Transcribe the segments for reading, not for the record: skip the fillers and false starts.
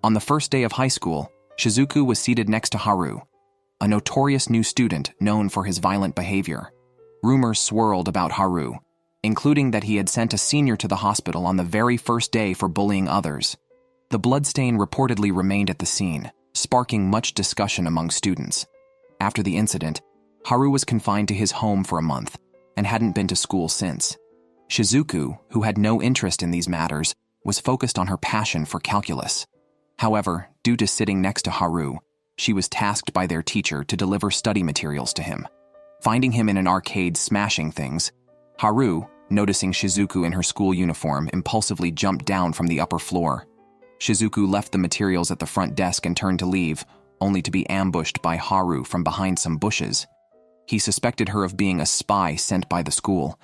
On the first day of high school, Shizuku was seated next to Haru, a notorious new student known for his violent behavior. Rumors swirled about Haru, including that he had sent a senior to the hospital on the very first day for bullying others. The bloodstain reportedly remained at the scene, sparking much discussion among students. After the incident, Haru was confined to his home for a month and hadn't been to school since. Shizuku, who had no interest in these matters, was focused on her passion for calculus. However, due to sitting next to Haru, she was tasked by their teacher to deliver study materials to him. Finding him in an arcade smashing things, Haru, noticing Shizuku in her school uniform, impulsively jumped down from the upper floor. Shizuku left the materials at the front desk and turned to leave, only to be ambushed by Haru from behind some bushes. He suspected her of being a spy sent by the school,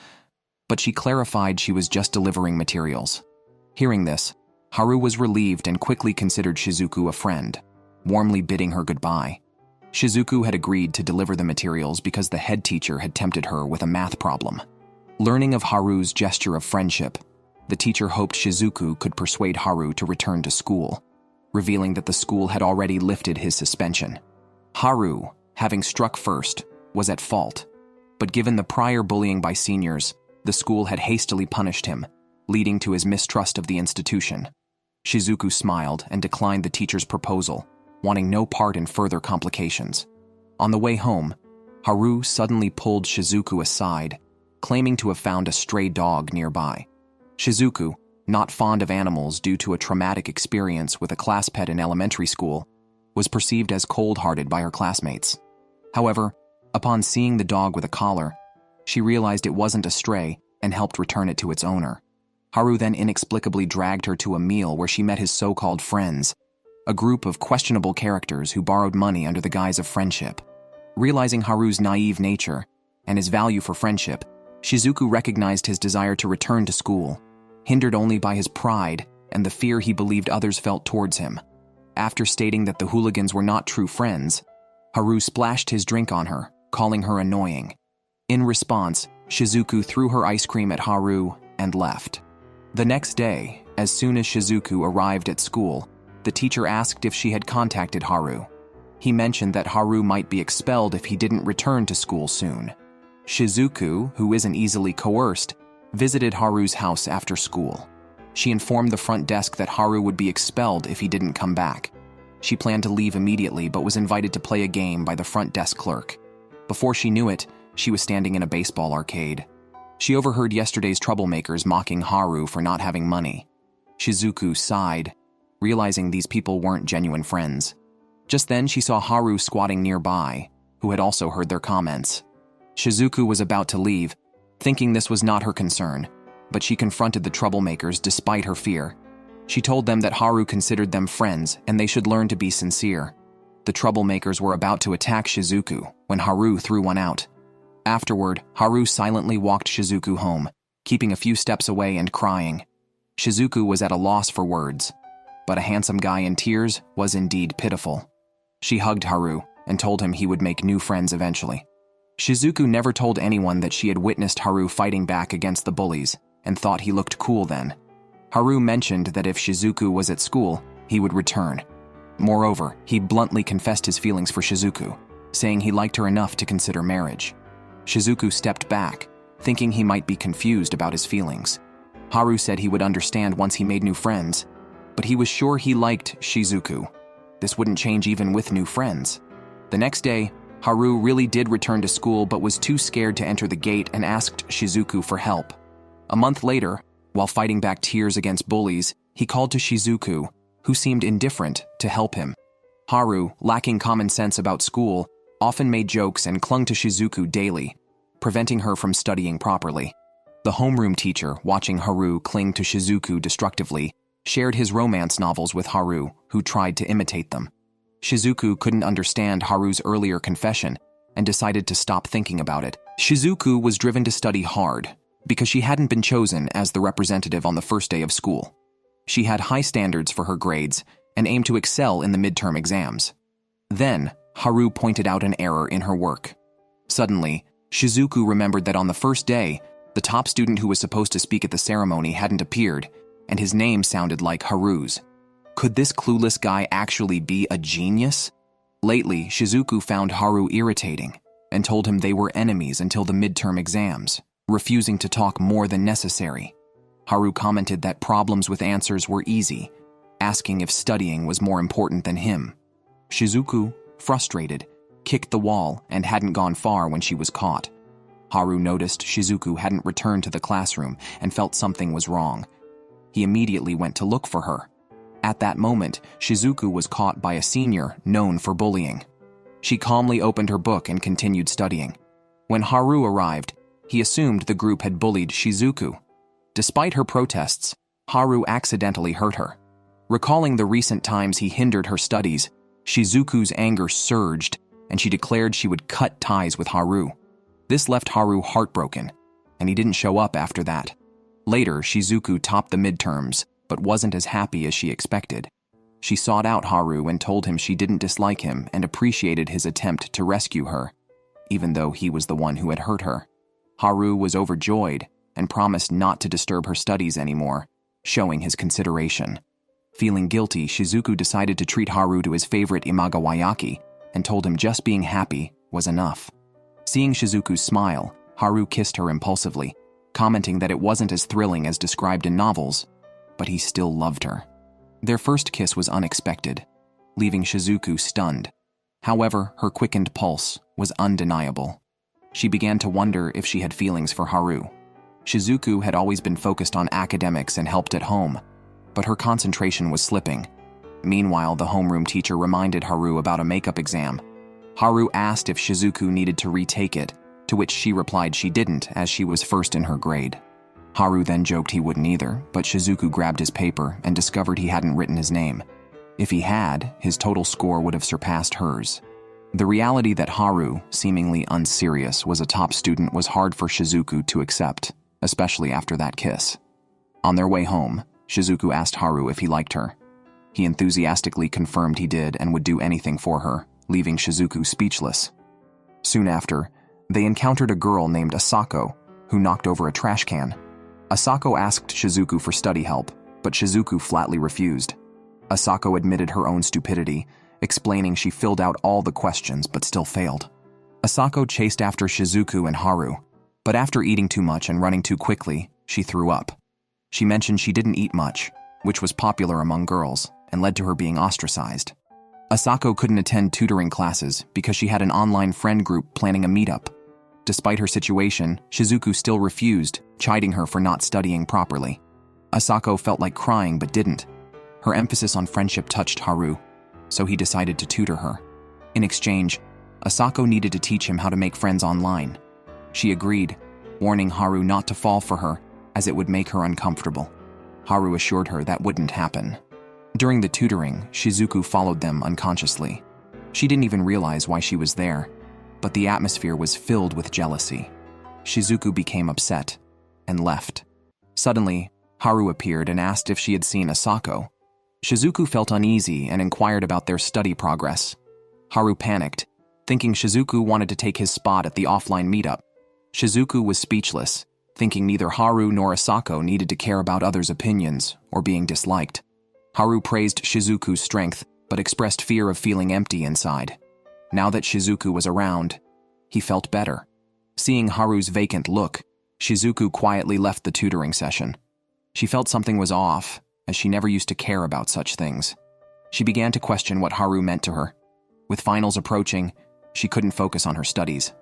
but she clarified she was just delivering materials. Hearing this, Haru was relieved and quickly considered Shizuku a friend, warmly bidding her goodbye. Shizuku had agreed to deliver the materials because the head teacher had tempted her with a math problem. Learning of Haru's gesture of friendship, the teacher hoped Shizuku could persuade Haru to return to school, revealing that the school had already lifted his suspension. Haru, having struck first, was at fault, but given the prior bullying by seniors, the school had hastily punished him, leading to his mistrust of the institution. Shizuku smiled and declined the teacher's proposal, wanting no part in further complications. On the way home, Haru suddenly pulled Shizuku aside, claiming to have found a stray dog nearby. Shizuku, not fond of animals due to a traumatic experience with a class pet in elementary school, was perceived as cold-hearted by her classmates. However, upon seeing the dog with a collar, she realized it wasn't a stray and helped return it to its owner. Haru then inexplicably dragged her to a meal where she met his so-called friends, a group of questionable characters who borrowed money under the guise of friendship. Realizing Haru's naive nature and his value for friendship, Shizuku recognized his desire to return to school, hindered only by his pride and the fear he believed others felt towards him. After stating that the hooligans were not true friends, Haru splashed his drink on her, calling her annoying. In response, Shizuku threw her ice cream at Haru and left. The next day, as soon as Shizuku arrived at school, the teacher asked if she had contacted Haru. He mentioned that Haru might be expelled if he didn't return to school soon. Shizuku, who isn't easily coerced, visited Haru's house after school. She informed the front desk that Haru would be expelled if he didn't come back. She planned to leave immediately but was invited to play a game by the front desk clerk. Before she knew it, she was standing in a baseball arcade. She overheard yesterday's troublemakers mocking Haru for not having money. Shizuku sighed, realizing these people weren't genuine friends. Just then, she saw Haru squatting nearby, who had also heard their comments. Shizuku was about to leave, thinking this was not her concern, but she confronted the troublemakers despite her fear. She told them that Haru considered them friends and they should learn to be sincere. The troublemakers were about to attack Shizuku when Haru threw one out. Afterward, Haru silently walked Shizuku home, keeping a few steps away and crying. Shizuku was at a loss for words, but a handsome guy in tears was indeed pitiful. She hugged Haru and told him he would make new friends eventually. Shizuku never told anyone that she had witnessed Haru fighting back against the bullies and thought he looked cool then. Haru mentioned that if Shizuku was at school, he would return. Moreover, he bluntly confessed his feelings for Shizuku, saying he liked her enough to consider marriage. Shizuku stepped back, thinking he might be confused about his feelings. Haru said he would understand once he made new friends, but he was sure he liked Shizuku. This wouldn't change even with new friends. The next day, Haru really did return to school but was too scared to enter the gate and asked Shizuku for help. A month later, while fighting back tears against bullies, he called to Shizuku, who seemed indifferent, to help him. Haru, lacking common sense about school, often made jokes and clung to Shizuku daily, preventing her from studying properly. The homeroom teacher, watching Haru cling to Shizuku destructively, shared his romance novels with Haru, who tried to imitate them. Shizuku couldn't understand Haru's earlier confession and decided to stop thinking about it. Shizuku was driven to study hard because she hadn't been chosen as the representative on the first day of school. She had high standards for her grades and aimed to excel in the midterm exams. Then, Haru pointed out an error in her work. Suddenly, Shizuku remembered that on the first day, the top student who was supposed to speak at the ceremony hadn't appeared, and his name sounded like Haru's. Could this clueless guy actually be a genius? Lately, Shizuku found Haru irritating and told him they were enemies until the midterm exams, refusing to talk more than necessary. Haru commented that problems with answers were easy, asking if studying was more important than him. Shizuku, frustrated, kicked the wall and hadn't gone far when she was caught. Haru noticed Shizuku hadn't returned to the classroom and felt something was wrong. He immediately went to look for her. At that moment, Shizuku was caught by a senior known for bullying. She calmly opened her book and continued studying. When Haru arrived, he assumed the group had bullied Shizuku. Despite her protests, Haru accidentally hurt her. Recalling the recent times he hindered her studies, Shizuku's anger surged, and she declared she would cut ties with Haru. This left Haru heartbroken, and he didn't show up after that. Later, Shizuku topped the midterms, but wasn't as happy as she expected. She sought out Haru and told him she didn't dislike him and appreciated his attempt to rescue her, even though he was the one who had hurt her. Haru was overjoyed and promised not to disturb her studies anymore, showing his consideration. Feeling guilty, Shizuku decided to treat Haru to his favorite imagawayaki and told him just being happy was enough. Seeing Shizuku's smile, Haru kissed her impulsively, commenting that it wasn't as thrilling as described in novels, but he still loved her. Their first kiss was unexpected, leaving Shizuku stunned. However, her quickened pulse was undeniable. She began to wonder if she had feelings for Haru. Shizuku had always been focused on academics and helped at home, but her concentration was slipping. Meanwhile, the homeroom teacher reminded Haru about a makeup exam. Haru asked if Shizuku needed to retake it, to which she replied she didn't, as she was first in her grade. Haru then joked he wouldn't either, but Shizuku grabbed his paper and discovered he hadn't written his name. If he had, his total score would have surpassed hers. The reality that Haru, seemingly unserious, was a top student was hard for Shizuku to accept, especially after that kiss. On their way home, Shizuku asked Haru if he liked her. He enthusiastically confirmed he did and would do anything for her, leaving Shizuku speechless. Soon after, they encountered a girl named Asako, who knocked over a trash can. Asako asked Shizuku for study help, but Shizuku flatly refused. Asako admitted her own stupidity, explaining she filled out all the questions but still failed. Asako chased after Shizuku and Haru, but after eating too much and running too quickly, she threw up. She mentioned she didn't eat much, which was popular among girls, and led to her being ostracized. Asako couldn't attend tutoring classes because she had an online friend group planning a meetup. Despite her situation, Shizuku still refused, chiding her for not studying properly. Asako felt like crying but didn't. Her emphasis on friendship touched Haru, so he decided to tutor her. In exchange, Asako needed to teach him how to make friends online. She agreed, warning Haru not to fall for her, as it would make her uncomfortable. Haru assured her that wouldn't happen. During the tutoring, Shizuku followed them unconsciously. She didn't even realize why she was there, but the atmosphere was filled with jealousy. Shizuku became upset and left. Suddenly, Haru appeared and asked if she had seen Asako. Shizuku felt uneasy and inquired about their study progress. Haru panicked, thinking Shizuku wanted to take his spot at the offline meetup. Shizuku was speechless, thinking neither Haru nor Asako needed to care about others' opinions or being disliked. Haru praised Shizuku's strength, but expressed fear of feeling empty inside. Now that Shizuku was around, he felt better. Seeing Haru's vacant look, Shizuku quietly left the tutoring session. She felt something was off, as she never used to care about such things. She began to question what Haru meant to her. With finals approaching, she couldn't focus on her studies.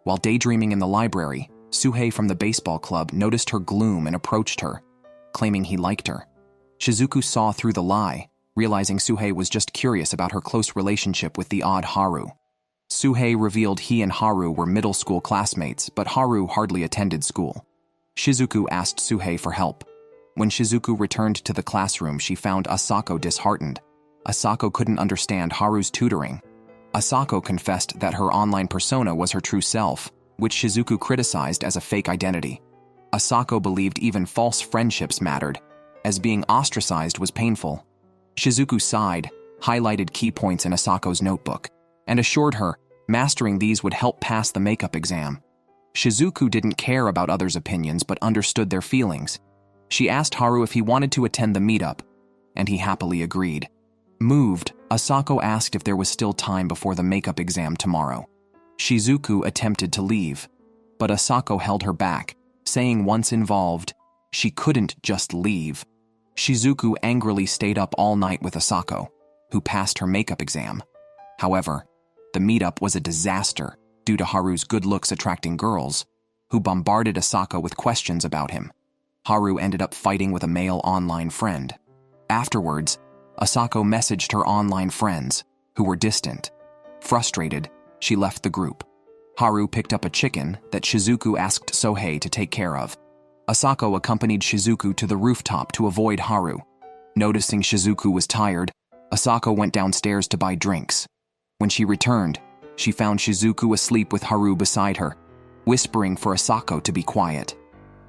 While daydreaming in the library, Suhei from the baseball club noticed her gloom and approached her, claiming he liked her. Shizuku saw through the lie, realizing Suhei was just curious about her close relationship with the odd Haru. Suhei revealed he and Haru were middle school classmates, but Haru hardly attended school. Shizuku asked Suhei for help. When Shizuku returned to the classroom, she found Asako disheartened. Asako couldn't understand Haru's tutoring. Asako confessed that her online persona was her true self, which Shizuku criticized as a fake identity. Asako believed even false friendships mattered, as being ostracized was painful. Shizuku sighed, highlighted key points in Asako's notebook, and assured her mastering these would help pass the makeup exam. Shizuku didn't care about others' opinions but understood their feelings. She asked Haru if he wanted to attend the meetup. and he happily agreed. Moved, Asako asked if there was still time before the makeup exam tomorrow. Shizuku attempted to leave, but Asako held her back, saying once involved, she couldn't just leave. Shizuku angrily stayed up all night with Asako, who passed her makeup exam. However, the meetup was a disaster due to Haru's good looks attracting girls, who bombarded Asako with questions about him. Haru ended up fighting with a male online friend. Afterwards, Asako messaged her online friends, who were distant. Frustrated, she left the group. Haru picked up a chicken that Shizuku asked Sohei to take care of. Asako accompanied Shizuku to the rooftop to avoid Haru. Noticing Shizuku was tired, Asako went downstairs to buy drinks. When she returned, she found Shizuku asleep with Haru beside her, whispering for Asako to be quiet.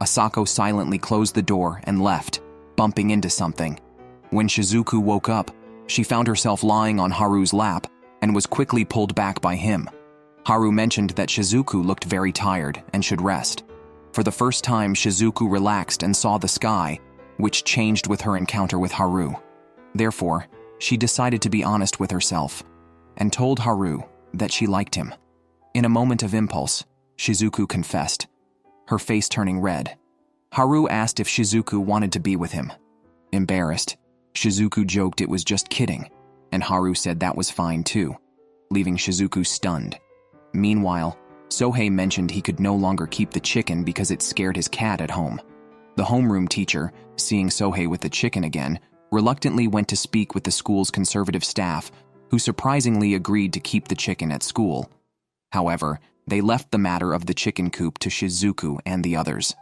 Asako silently closed the door and left, bumping into something. When Shizuku woke up, she found herself lying on Haru's lap and was quickly pulled back by him. Haru mentioned that Shizuku looked very tired and should rest. For the first time, Shizuku relaxed and saw the sky, which changed with her encounter with Haru. Therefore, she decided to be honest with herself and told Haru that she liked him. In a moment of impulse, Shizuku confessed, her face turning red. Haru asked if Shizuku wanted to be with him. Embarrassed, Shizuku joked it was just kidding, and Haru said that was fine too, leaving Shizuku stunned. Meanwhile, Sohei mentioned he could no longer keep the chicken because it scared his cat at home. The homeroom teacher, seeing Sohei with the chicken again, reluctantly went to speak with the school's conservative staff, who surprisingly agreed to keep the chicken at school. However, they left the matter of the chicken coop to Shizuku and the others.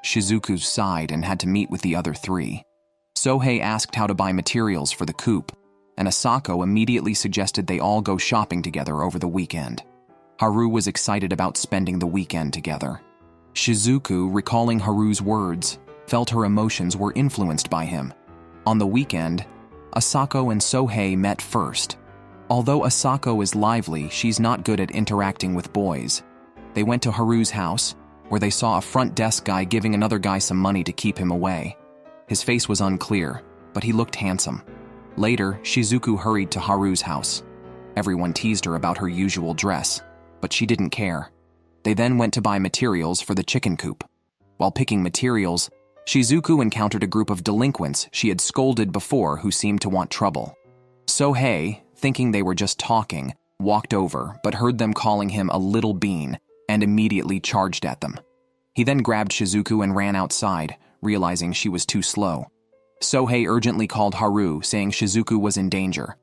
Shizuku sighed and had to meet with the other three. Sohei asked how to buy materials for the coop, and Asako immediately suggested they all go shopping together over the weekend. Haru was excited about spending the weekend together. Shizuku, recalling Haru's words, felt her emotions were influenced by him. On the weekend, Asako and Sohei met first. Although Asako is lively, she's not good at interacting with boys. They went to Haru's house, where they saw a front desk guy giving another guy some money to keep him away. His face was unclear, but he looked handsome. Later, Shizuku hurried to Haru's house. Everyone teased her about her usual dress, but she didn't care. They then went to buy materials for the chicken coop. While picking materials, Shizuku encountered a group of delinquents she had scolded before who seemed to want trouble. Sohei, thinking they were just talking, walked over but heard them calling him a little bean and immediately charged at them. He then grabbed Shizuku and ran outside, realizing she was too slow. Sohei urgently called Haru, saying Shizuku was in danger.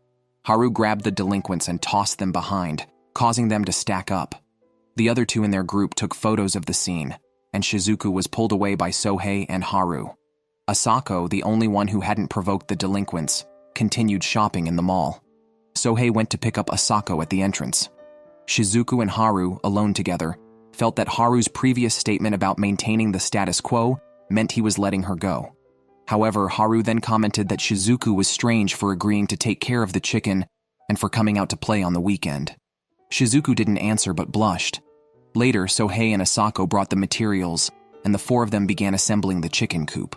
Haru grabbed the delinquents and tossed them behind, causing them to stack up. The other two in their group took photos of the scene, and Shizuku was pulled away by Sohei and Haru. Asako, the only one who hadn't provoked the delinquents, continued shopping in the mall. Sohei went to pick up Asako at the entrance. Shizuku and Haru, alone together, felt that Haru's previous statement about maintaining the status quo meant he was letting her go. However, Haru then commented that Shizuku was strange for agreeing to take care of the chicken and for coming out to play on the weekend. Shizuku didn't answer but blushed. Later, Sohei and Asako brought the materials, and the four of them began assembling the chicken coop.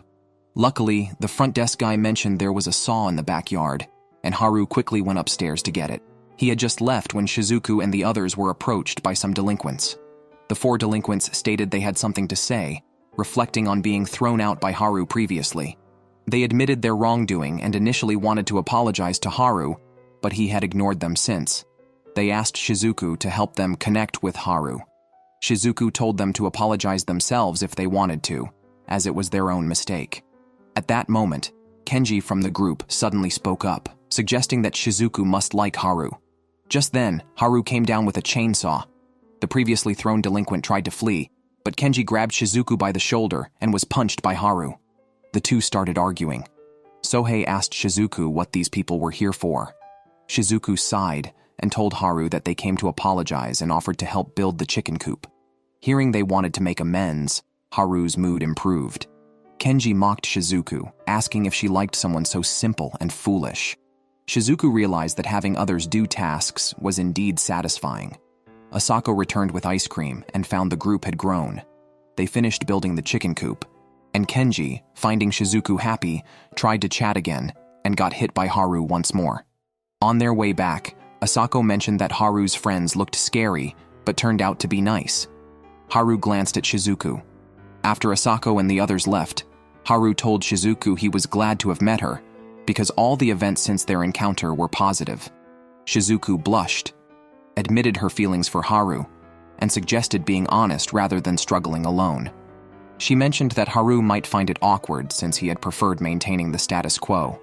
Luckily, the front desk guy mentioned there was a saw in the backyard, and Haru quickly went upstairs to get it. He had just left when Shizuku and the others were approached by some delinquents. The four delinquents stated they had something to say, reflecting on being thrown out by Haru previously. They admitted their wrongdoing and initially wanted to apologize to Haru, but he had ignored them since. They asked Shizuku to help them connect with Haru. Shizuku told them to apologize themselves if they wanted to, as it was their own mistake. At that moment, Kenji from the group suddenly spoke up, suggesting that Shizuku must like Haru. Just then, Haru came down with a chainsaw. The previously thrown delinquent tried to flee, but Kenji grabbed Shizuku by the shoulder and was punched by Haru. The two started arguing. Sohei asked Shizuku what these people were here for. Shizuku sighed and told Haru that they came to apologize and offered to help build the chicken coop. Hearing they wanted to make amends, Haru's mood improved. Kenji mocked Shizuku, asking if she liked someone so simple and foolish. Shizuku realized that having others do tasks was indeed satisfying. Asako returned with ice cream and found the group had grown. They finished building the chicken coop, and Kenji, finding Shizuku happy, tried to chat again and got hit by Haru once more. On their way back, Asako mentioned that Haru's friends looked scary but turned out to be nice. Haru glanced at Shizuku. After Asako and the others left, Haru told Shizuku he was glad to have met her because all the events since their encounter were positive. Shizuku blushed, admitted her feelings for Haru, and suggested being honest rather than struggling alone. She mentioned that Haru might find it awkward since he had preferred maintaining the status quo.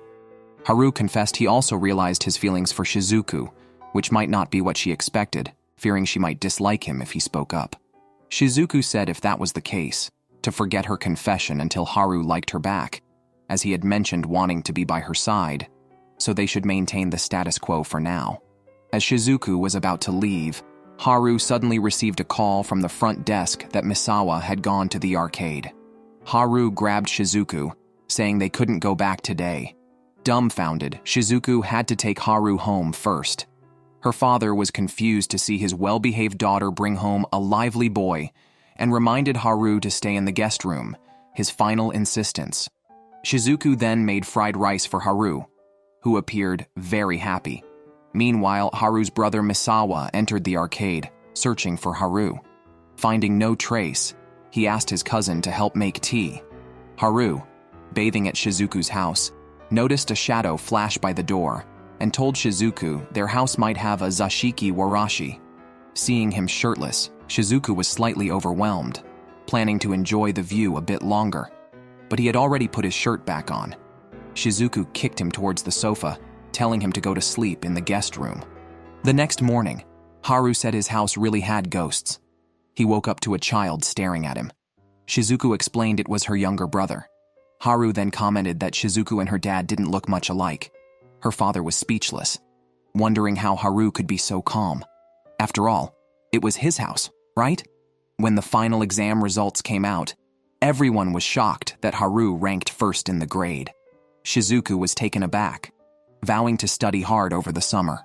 Haru confessed he also realized his feelings for Shizuku, which might not be what she expected, fearing she might dislike him if he spoke up. Shizuku said if that was the case, to forget her confession until Haru liked her back, as he had mentioned wanting to be by her side, so they should maintain the status quo for now. As Shizuku was about to leave, Haru suddenly received a call from the front desk that Misawa had gone to the arcade. Haru grabbed Shizuku, saying they couldn't go back today. Dumbfounded, Shizuku had to take Haru home first. Her father was confused to see his well-behaved daughter bring home a lively boy and reminded Haru to stay in the guest room, his final insistence. Shizuku then made fried rice for Haru, who appeared very happy. Meanwhile, Haru's brother Misawa entered the arcade, searching for Haru. Finding no trace, he asked his cousin to help make tea. Haru, bathing at Shizuku's house, noticed a shadow flash by the door and told Shizuku their house might have a zashiki warashi. Seeing him shirtless, Shizuku was slightly overwhelmed, planning to enjoy the view a bit longer. But he had already put his shirt back on. Shizuku kicked him towards the sofa, telling him to go to sleep in the guest room. The next morning, Haru said his house really had ghosts. He woke up to a child staring at him. Shizuku explained it was her younger brother. Haru then commented that Shizuku and her dad didn't look much alike. Her father was speechless, wondering how Haru could be so calm. After all, it was his house, right? When the final exam results came out, everyone was shocked that Haru ranked first in the grade. Shizuku was taken aback, vowing to study hard over the summer.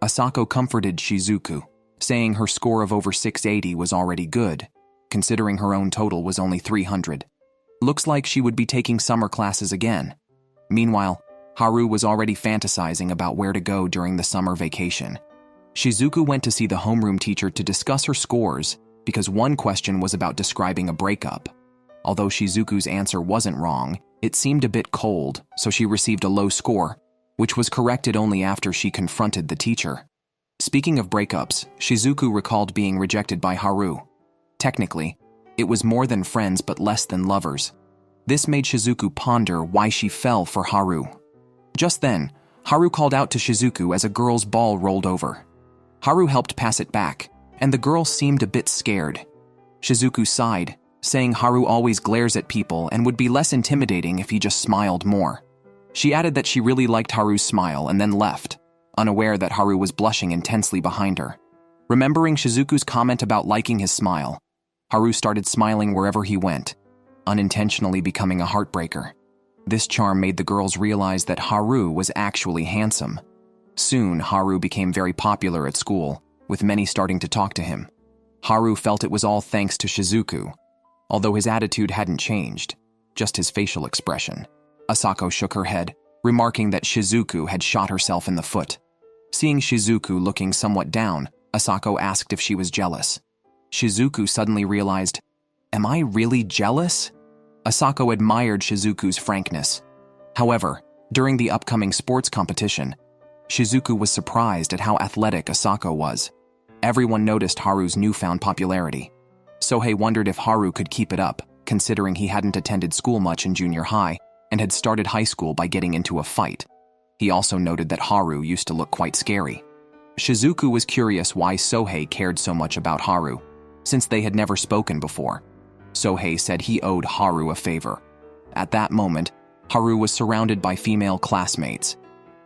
Asako comforted Shizuku, saying her score of over 680 was already good, considering her own total was only 300. Looks like she would be taking summer classes again. Meanwhile, Haru was already fantasizing about where to go during the summer vacation. Shizuku went to see the homeroom teacher to discuss her scores because one question was about describing a breakup. Although Shizuku's answer wasn't wrong, it seemed a bit cold, so she received a low score, which was corrected only after she confronted the teacher. Speaking of breakups, Shizuku recalled being rejected by Haru. Technically, it was more than friends but less than lovers. This made Shizuku ponder why she fell for Haru. Just then, Haru called out to Shizuku as a girl's ball rolled over. Haru helped pass it back, and the girl seemed a bit scared. Shizuku sighed, saying Haru always glares at people and would be less intimidating if he just smiled more. She added that she really liked Haru's smile and then left, unaware that Haru was blushing intensely behind her. Remembering Shizuku's comment about liking his smile, Haru started smiling wherever he went, unintentionally becoming a heartbreaker. This charm made the girls realize that Haru was actually handsome. Soon, Haru became very popular at school, with many starting to talk to him. Haru felt it was all thanks to Shizuku, although his attitude hadn't changed, just his facial expression. Asako shook her head, remarking that Shizuku had shot herself in the foot. Seeing Shizuku looking somewhat down, Asako asked if she was jealous. Shizuku suddenly realized, "Am I really jealous?" Asako admired Shizuku's frankness. However, during the upcoming sports competition, Shizuku was surprised at how athletic Asako was. Everyone noticed Haru's newfound popularity. Sohei wondered if Haru could keep it up, considering he hadn't attended school much in junior high and had started high school by getting into a fight. He also noted that Haru used to look quite scary. Shizuku was curious why Sohei cared so much about Haru, since they had never spoken before. Sohei said he owed Haru a favor. At that moment, Haru was surrounded by female classmates.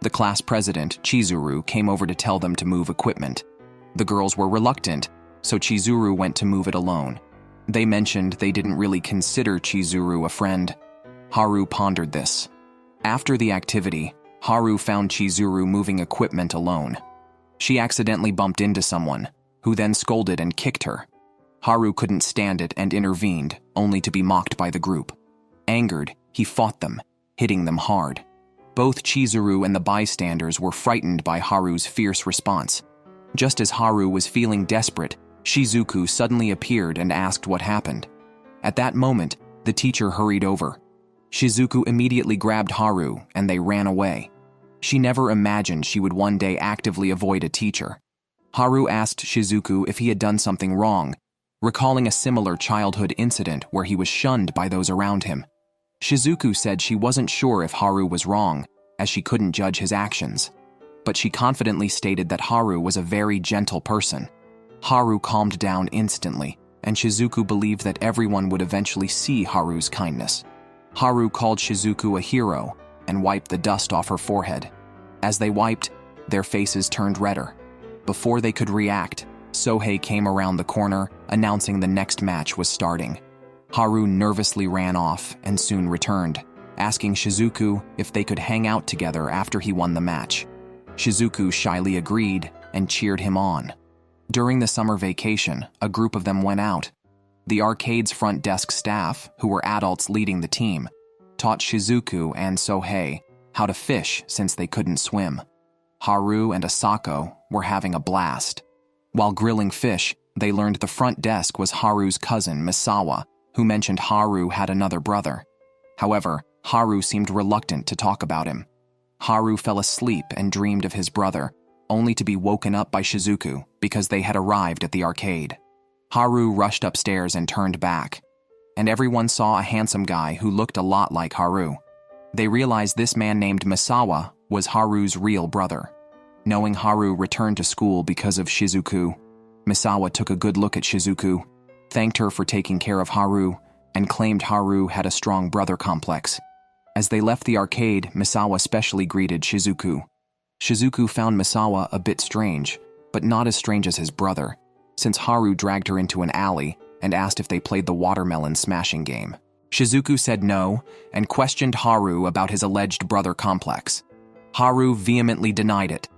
The class president, Chizuru, came over to tell them to move equipment. The girls were reluctant, so Chizuru went to move it alone. They mentioned they didn't really consider Chizuru a friend. Haru pondered this. After the activity, Haru found Chizuru moving equipment alone. She accidentally bumped into someone, who then scolded and kicked her. Haru couldn't stand it and intervened, only to be mocked by the group. Angered, he fought them, hitting them hard. Both Chizuru and the bystanders were frightened by Haru's fierce response. Just as Haru was feeling desperate, Shizuku suddenly appeared and asked what happened. At that moment, the teacher hurried over. Shizuku immediately grabbed Haru and they ran away. She never imagined she would one day actively avoid a teacher. Haru asked Shizuku if he had done something wrong, recalling a similar childhood incident where he was shunned by those around him. Shizuku said she wasn't sure if Haru was wrong, as she couldn't judge his actions. But she confidently stated that Haru was a very gentle person. Haru calmed down instantly, and Shizuku believed that everyone would eventually see Haru's kindness. Haru called Shizuku a hero and wiped the dust off her forehead. As they wiped, their faces turned redder. Before they could react, Sohei came around the corner, announcing the next match was starting. Haru nervously ran off and soon returned, asking Shizuku if they could hang out together after he won the match. Shizuku shyly agreed and cheered him on. During the summer vacation, a group of them went out. The arcade's front desk staff, who were adults leading the team, taught Shizuku and Sohei how to fish since they couldn't swim. Haru and Asako were having a blast. While grilling fish, they learned the front desk was Haru's cousin, Misawa, who mentioned Haru had another brother. However, Haru seemed reluctant to talk about him. Haru fell asleep and dreamed of his brother, only to be woken up by Shizuku because they had arrived at the arcade. Haru rushed upstairs and turned back, and everyone saw a handsome guy who looked a lot like Haru. They realized this man named Misawa was Haru's real brother. Knowing Haru returned to school because of Shizuku, Misawa took a good look at Shizuku, thanked her for taking care of Haru, and claimed Haru had a strong brother complex. As they left the arcade, Misawa specially greeted Shizuku. Shizuku found Misawa a bit strange, but not as strange as his brother, since Haru dragged her into an alley and asked if they played the watermelon smashing game. Shizuku said no and questioned Haru about his alleged brother complex. Haru vehemently denied it,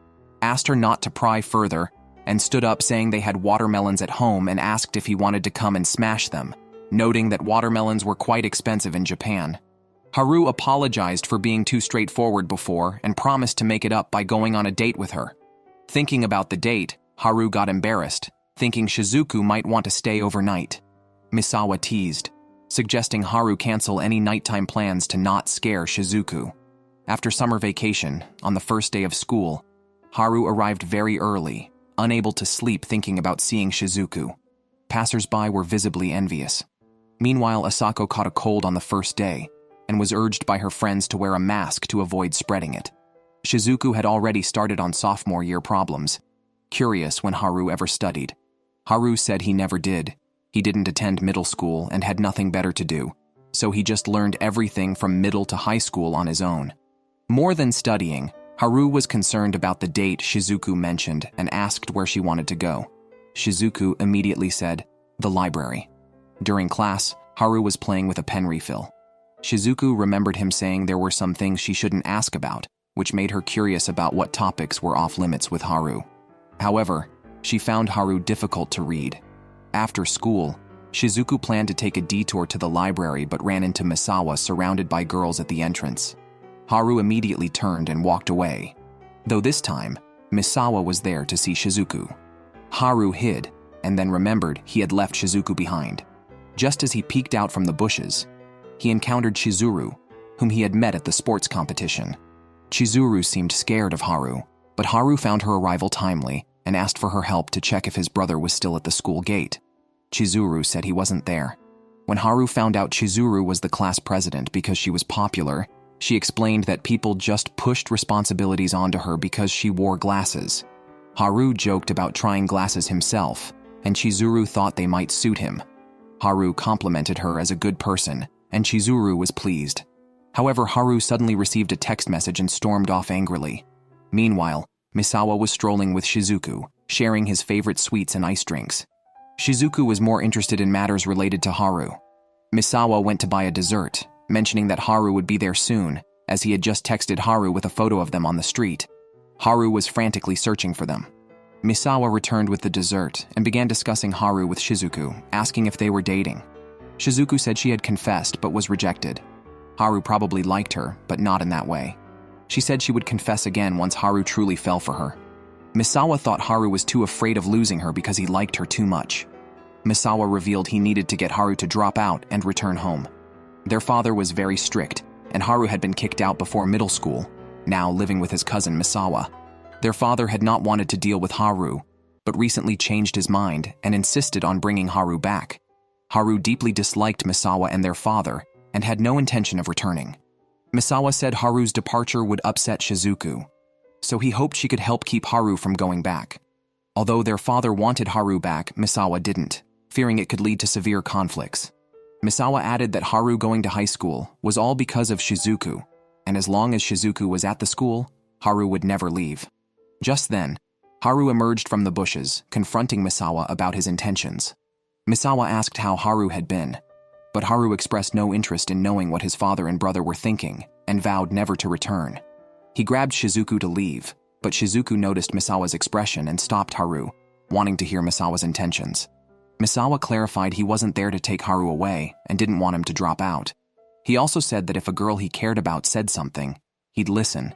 asked her not to pry further, and stood up saying they had watermelons at home and asked if he wanted to come and smash them, noting that watermelons were quite expensive in Japan. Haru apologized for being too straightforward before and promised to make it up by going on a date with her. Thinking about the date, Haru got embarrassed, thinking Shizuku might want to stay overnight. Misawa teased, suggesting Haru cancel any nighttime plans to not scare Shizuku. After summer vacation, on the first day of school, Haru arrived very early, unable to sleep thinking about seeing Shizuku. Passers-by were visibly envious. Meanwhile, Asako caught a cold on the first day and was urged by her friends to wear a mask to avoid spreading it. Shizuku had already started on sophomore year problems, curious when Haru ever studied. Haru said he never did. He didn't attend middle school and had nothing better to do, so he just learned everything from middle to high school on his own. More than studying, Haru was concerned about the date Shizuku mentioned and asked where she wanted to go. Shizuku immediately said, "The library." During class, Haru was playing with a pen refill. Shizuku remembered him saying there were some things she shouldn't ask about, which made her curious about what topics were off limits with Haru. However, she found Haru difficult to read. After school, Shizuku planned to take a detour to the library but ran into Misawa surrounded by girls at the entrance. Haru immediately turned and walked away, though this time, Misawa was there to see Shizuku. Haru hid and then remembered he had left Shizuku behind. Just as he peeked out from the bushes, he encountered Chizuru, whom he had met at the sports competition. Chizuru seemed scared of Haru, but Haru found her arrival timely and asked for her help to check if his brother was still at the school gate. Chizuru said he wasn't there. When Haru found out Chizuru was the class president because she was popular, she explained that people just pushed responsibilities onto her because she wore glasses. Haru joked about trying glasses himself, and Chizuru thought they might suit him. Haru complimented her as a good person, and Chizuru was pleased. However, Haru suddenly received a text message and stormed off angrily. Meanwhile, Misawa was strolling with Shizuku, sharing his favorite sweets and ice drinks. Shizuku was more interested in matters related to Haru. Misawa went to buy a dessert, mentioning that Haru would be there soon, as he had just texted Haru with a photo of them on the street. Haru was frantically searching for them. Misawa returned with the dessert and began discussing Haru with Shizuku, asking if they were dating. Shizuku said she had confessed but was rejected. Haru probably liked her, but not in that way. She said she would confess again once Haru truly fell for her. Misawa thought Haru was too afraid of losing her because he liked her too much. Misawa revealed he needed to get Haru to drop out and return home. Their father was very strict, and Haru had been kicked out before middle school, now living with his cousin Misawa. Their father had not wanted to deal with Haru, but recently changed his mind and insisted on bringing Haru back. Haru deeply disliked Misawa and their father and had no intention of returning. Misawa said Haru's departure would upset Shizuku, so he hoped she could help keep Haru from going back. Although their father wanted Haru back, Misawa didn't, fearing it could lead to severe conflicts. Misawa added that Haru going to high school was all because of Shizuku, and as long as Shizuku was at the school, Haru would never leave. Just then, Haru emerged from the bushes, confronting Misawa about his intentions. Misawa asked how Haru had been, but Haru expressed no interest in knowing what his father and brother were thinking and vowed never to return. He grabbed Shizuku to leave, but Shizuku noticed Misawa's expression and stopped Haru, wanting to hear Misawa's intentions. Misawa clarified he wasn't there to take Haru away and didn't want him to drop out. He also said that if a girl he cared about said something, he'd listen,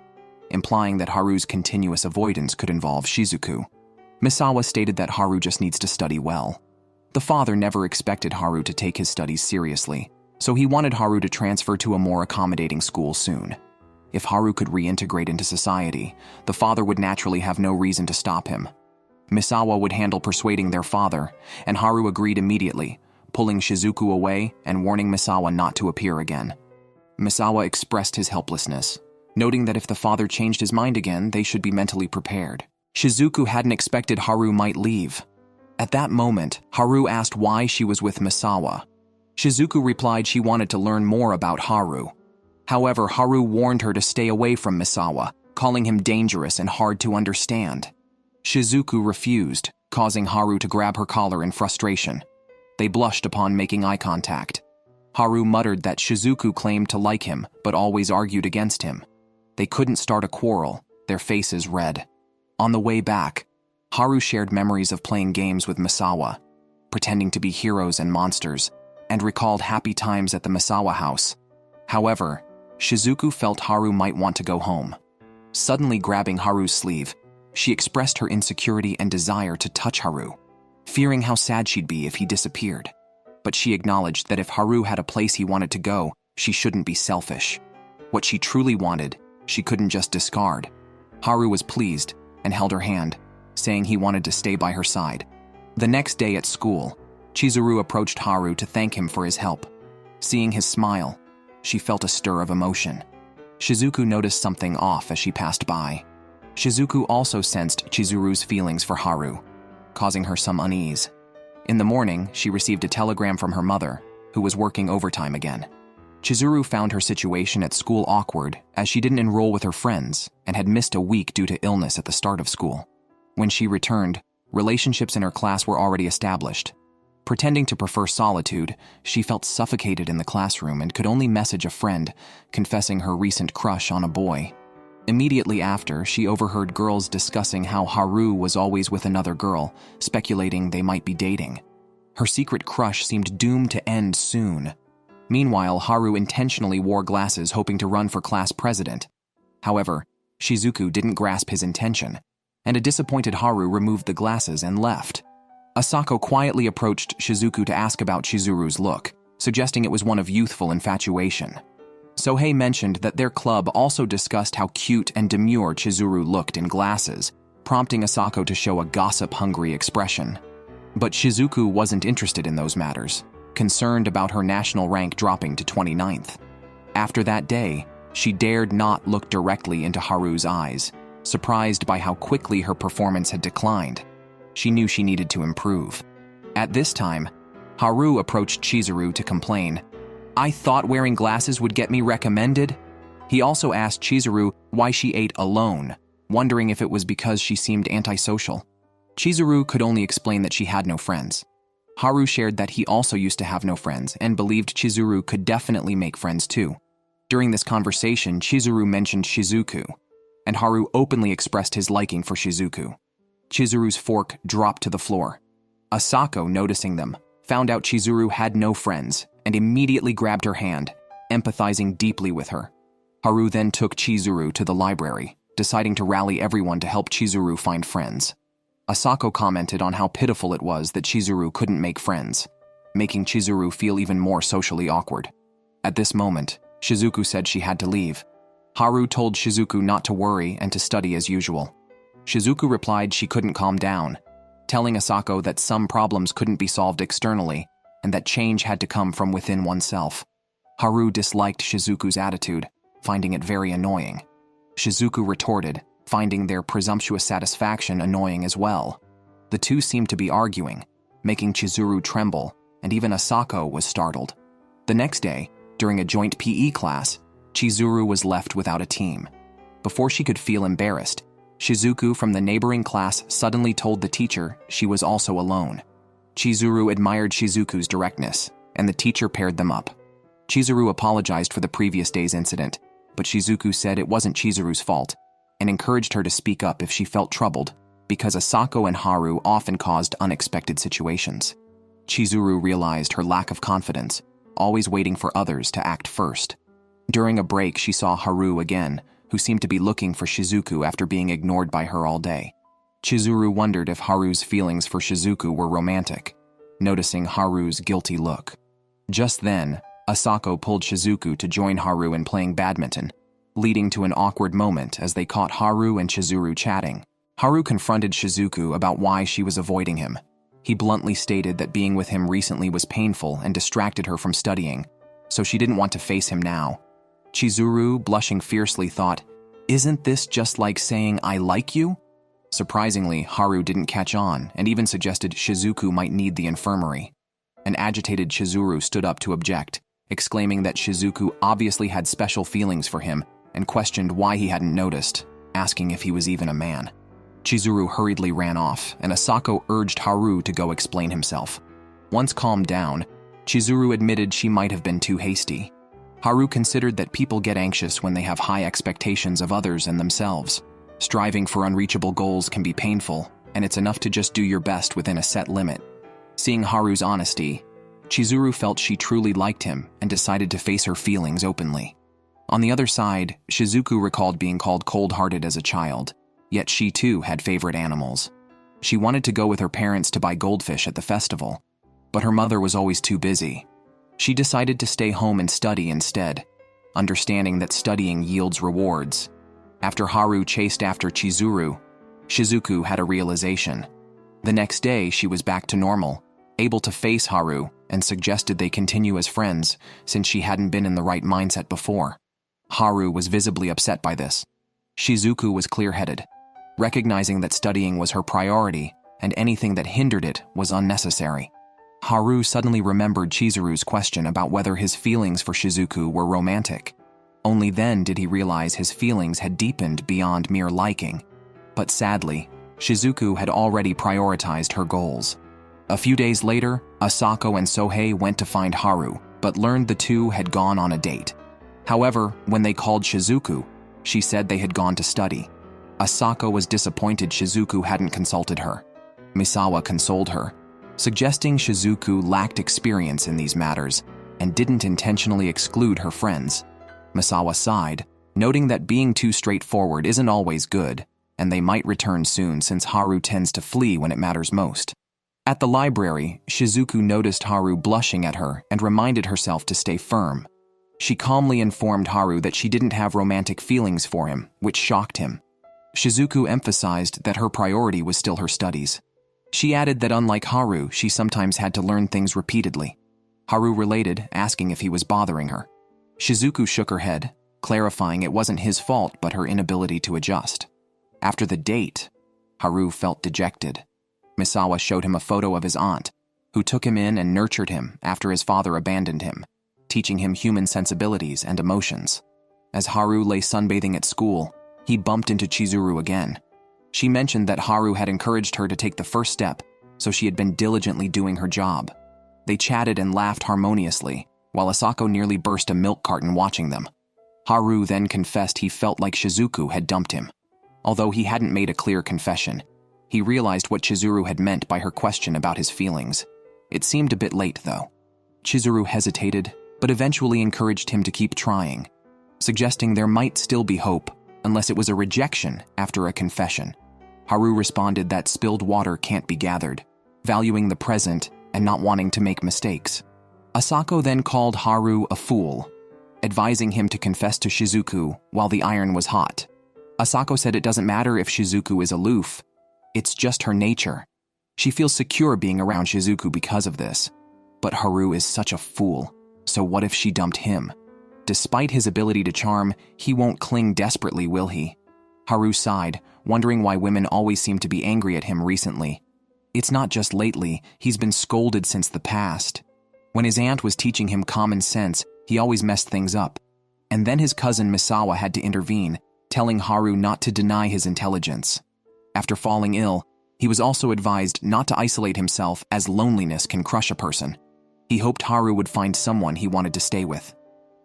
implying that Haru's continuous avoidance could involve Shizuku. Misawa stated that Haru just needs to study well. The father never expected Haru to take his studies seriously, so he wanted Haru to transfer to a more accommodating school soon. If Haru could reintegrate into society, the father would naturally have no reason to stop him. Misawa would handle persuading their father, and Haru agreed immediately, pulling Shizuku away and warning Misawa not to appear again. Misawa expressed his helplessness, noting that if the father changed his mind again, they should be mentally prepared. Shizuku hadn't expected Haru might leave. At that moment, Haru asked why she was with Misawa. Shizuku replied she wanted to learn more about Haru. However, Haru warned her to stay away from Misawa, calling him dangerous and hard to understand. Shizuku refused, causing Haru to grab her collar in frustration. They blushed upon making eye contact. Haru muttered that Shizuku claimed to like him, but always argued against him. They couldn't start a quarrel, their faces red. On the way back, Haru shared memories of playing games with Misawa, pretending to be heroes and monsters, and recalled happy times at the Misawa house. However, Shizuku felt Haru might want to go home. Suddenly grabbing Haru's sleeve, she expressed her insecurity and desire to touch Haru, fearing how sad she'd be if he disappeared. But she acknowledged that if Haru had a place he wanted to go, she shouldn't be selfish. What she truly wanted, she couldn't just discard. Haru was pleased and held her hand, saying he wanted to stay by her side. The next day at school, Chizuru approached Haru to thank him for his help. Seeing his smile, she felt a stir of emotion. Shizuku noticed something off as she passed by. Shizuku also sensed Chizuru's feelings for Haru, causing her some unease. In the morning, she received a telegram from her mother, who was working overtime again. Chizuru found her situation at school awkward as she didn't enroll with her friends and had missed a week due to illness at the start of school. When she returned, relationships in her class were already established. Pretending to prefer solitude, she felt suffocated in the classroom and could only message a friend, confessing her recent crush on a boy. Immediately after, she overheard girls discussing how Haru was always with another girl, speculating they might be dating. Her secret crush seemed doomed to end soon. Meanwhile, Haru intentionally wore glasses hoping to run for class president. However, Shizuku didn't grasp his intention, and a disappointed Haru removed the glasses and left. Asako quietly approached Shizuku to ask about Chizuru's look, suggesting it was one of youthful infatuation. Sohei mentioned that their club also discussed how cute and demure Chizuru looked in glasses, prompting Asako to show a gossip-hungry expression. But Shizuku wasn't interested in those matters, concerned about her national rank dropping to 29th. After that day, she dared not look directly into Haru's eyes, surprised by how quickly her performance had declined. She knew she needed to improve. At this time, Haru approached Chizuru to complain, "I thought wearing glasses would get me recommended." He also asked Chizuru why she ate alone, wondering if it was because she seemed antisocial. Chizuru could only explain that she had no friends. Haru shared that he also used to have no friends and believed Chizuru could definitely make friends too. During this conversation, Chizuru mentioned Shizuku, and Haru openly expressed his liking for Shizuku. Chizuru's fork dropped to the floor. Asako, noticing them, found out Chizuru had no friends and immediately grabbed her hand, empathizing deeply with her. Haru then took Chizuru to the library, deciding to rally everyone to help Chizuru find friends. Asako commented on how pitiful it was that Chizuru couldn't make friends, making Chizuru feel even more socially awkward. At this moment, Shizuku said she had to leave. Haru told Shizuku not to worry and to study as usual. Shizuku replied she couldn't calm down, telling Asako that some problems couldn't be solved externally and that change had to come from within oneself. Haru disliked Shizuku's attitude, finding it very annoying. Shizuku retorted, finding their presumptuous satisfaction annoying as well. The two seemed to be arguing, making Chizuru tremble, and even Asako was startled. The next day, during a joint PE class, Chizuru was left without a team. Before she could feel embarrassed, Shizuku from the neighboring class suddenly told the teacher she was also alone. Chizuru admired Shizuku's directness, and the teacher paired them up. Chizuru apologized for the previous day's incident, but Shizuku said it wasn't Chizuru's fault, and encouraged her to speak up if she felt troubled, because Asako and Haru often caused unexpected situations. Chizuru realized her lack of confidence, always waiting for others to act first. During a break, she saw Haru again, who seemed to be looking for Shizuku after being ignored by her all day. Chizuru wondered if Haru's feelings for Shizuku were romantic, noticing Haru's guilty look. Just then, Asako pulled Shizuku to join Haru in playing badminton, leading to an awkward moment as they caught Haru and Chizuru chatting. Haru confronted Shizuku about why she was avoiding him. He bluntly stated that being with him recently was painful and distracted her from studying, so she didn't want to face him now. Chizuru, blushing fiercely, thought, "Isn't this just like saying I like you?" Surprisingly, Haru didn't catch on and even suggested Shizuku might need the infirmary. An agitated Chizuru stood up to object, exclaiming that Shizuku obviously had special feelings for him and questioned why he hadn't noticed, asking if he was even a man. Chizuru hurriedly ran off, and Asako urged Haru to go explain himself. Once calmed down, Chizuru admitted she might have been too hasty. Haru considered that people get anxious when they have high expectations of others and themselves. Striving for unreachable goals can be painful, and it's enough to just do your best within a set limit. Seeing Haru's honesty, Chizuru felt she truly liked him and decided to face her feelings openly. On the other side, Shizuku recalled being called cold-hearted as a child, yet she too had favorite animals. She wanted to go with her parents to buy goldfish at the festival, but her mother was always too busy. She decided to stay home and study instead, understanding that studying yields rewards. After Haru chased after Chizuru, Shizuku had a realization. The next day, she was back to normal, able to face Haru, and suggested they continue as friends since she hadn't been in the right mindset before. Haru was visibly upset by this. Shizuku was clear-headed, recognizing that studying was her priority and anything that hindered it was unnecessary. Haru suddenly remembered Chizuru's question about whether his feelings for Shizuku were romantic. Only then did he realize his feelings had deepened beyond mere liking. But sadly, Shizuku had already prioritized her goals. A few days later, Asako and Sohei went to find Haru, but learned the two had gone on a date. However, when they called Shizuku, she said they had gone to study. Asako was disappointed Shizuku hadn't consulted her. Misawa consoled her, suggesting Shizuku lacked experience in these matters and didn't intentionally exclude her friends. Misawa sighed, noting that being too straightforward isn't always good, and they might return soon since Haru tends to flee when it matters most. At the library, Shizuku noticed Haru blushing at her and reminded herself to stay firm. She calmly informed Haru that she didn't have romantic feelings for him, which shocked him. Shizuku emphasized that her priority was still her studies. She added that unlike Haru, she sometimes had to learn things repeatedly. Haru related, asking if he was bothering her. Shizuku shook her head, clarifying it wasn't his fault but her inability to adjust. After the date, Haru felt dejected. Misawa showed him a photo of his aunt, who took him in and nurtured him after his father abandoned him, teaching him human sensibilities and emotions. As Haru lay sunbathing at school, he bumped into Chizuru again. She mentioned that Haru had encouraged her to take the first step, so she had been diligently doing her job. They chatted and laughed harmoniously, while Asako nearly burst a milk carton watching them. Haru then confessed he felt like Shizuku had dumped him. Although he hadn't made a clear confession, he realized what Chizuru had meant by her question about his feelings. It seemed a bit late, though. Chizuru hesitated, but eventually encouraged him to keep trying. suggesting there might still be hope, unless it was a rejection after a confession. Haru responded that spilled water can't be gathered, valuing the present and not wanting to make mistakes. Asako then called Haru a fool, advising him to confess to Shizuku while the iron was hot. Asako said it doesn't matter if Shizuku is aloof, it's just her nature. She feels secure being around Shizuku because of this. But Haru is such a fool, so what if she dumped him? Despite his ability to charm, he won't cling desperately, will he? Haru sighed, wondering why women always seem to be angry at him recently. It's not just lately, he's been scolded since the past. When his aunt was teaching him common sense, he always messed things up. And then his cousin Misawa had to intervene, telling Haru not to deny his intelligence. After falling ill, he was also advised not to isolate himself as loneliness can crush a person. He hoped Haru would find someone he wanted to stay with.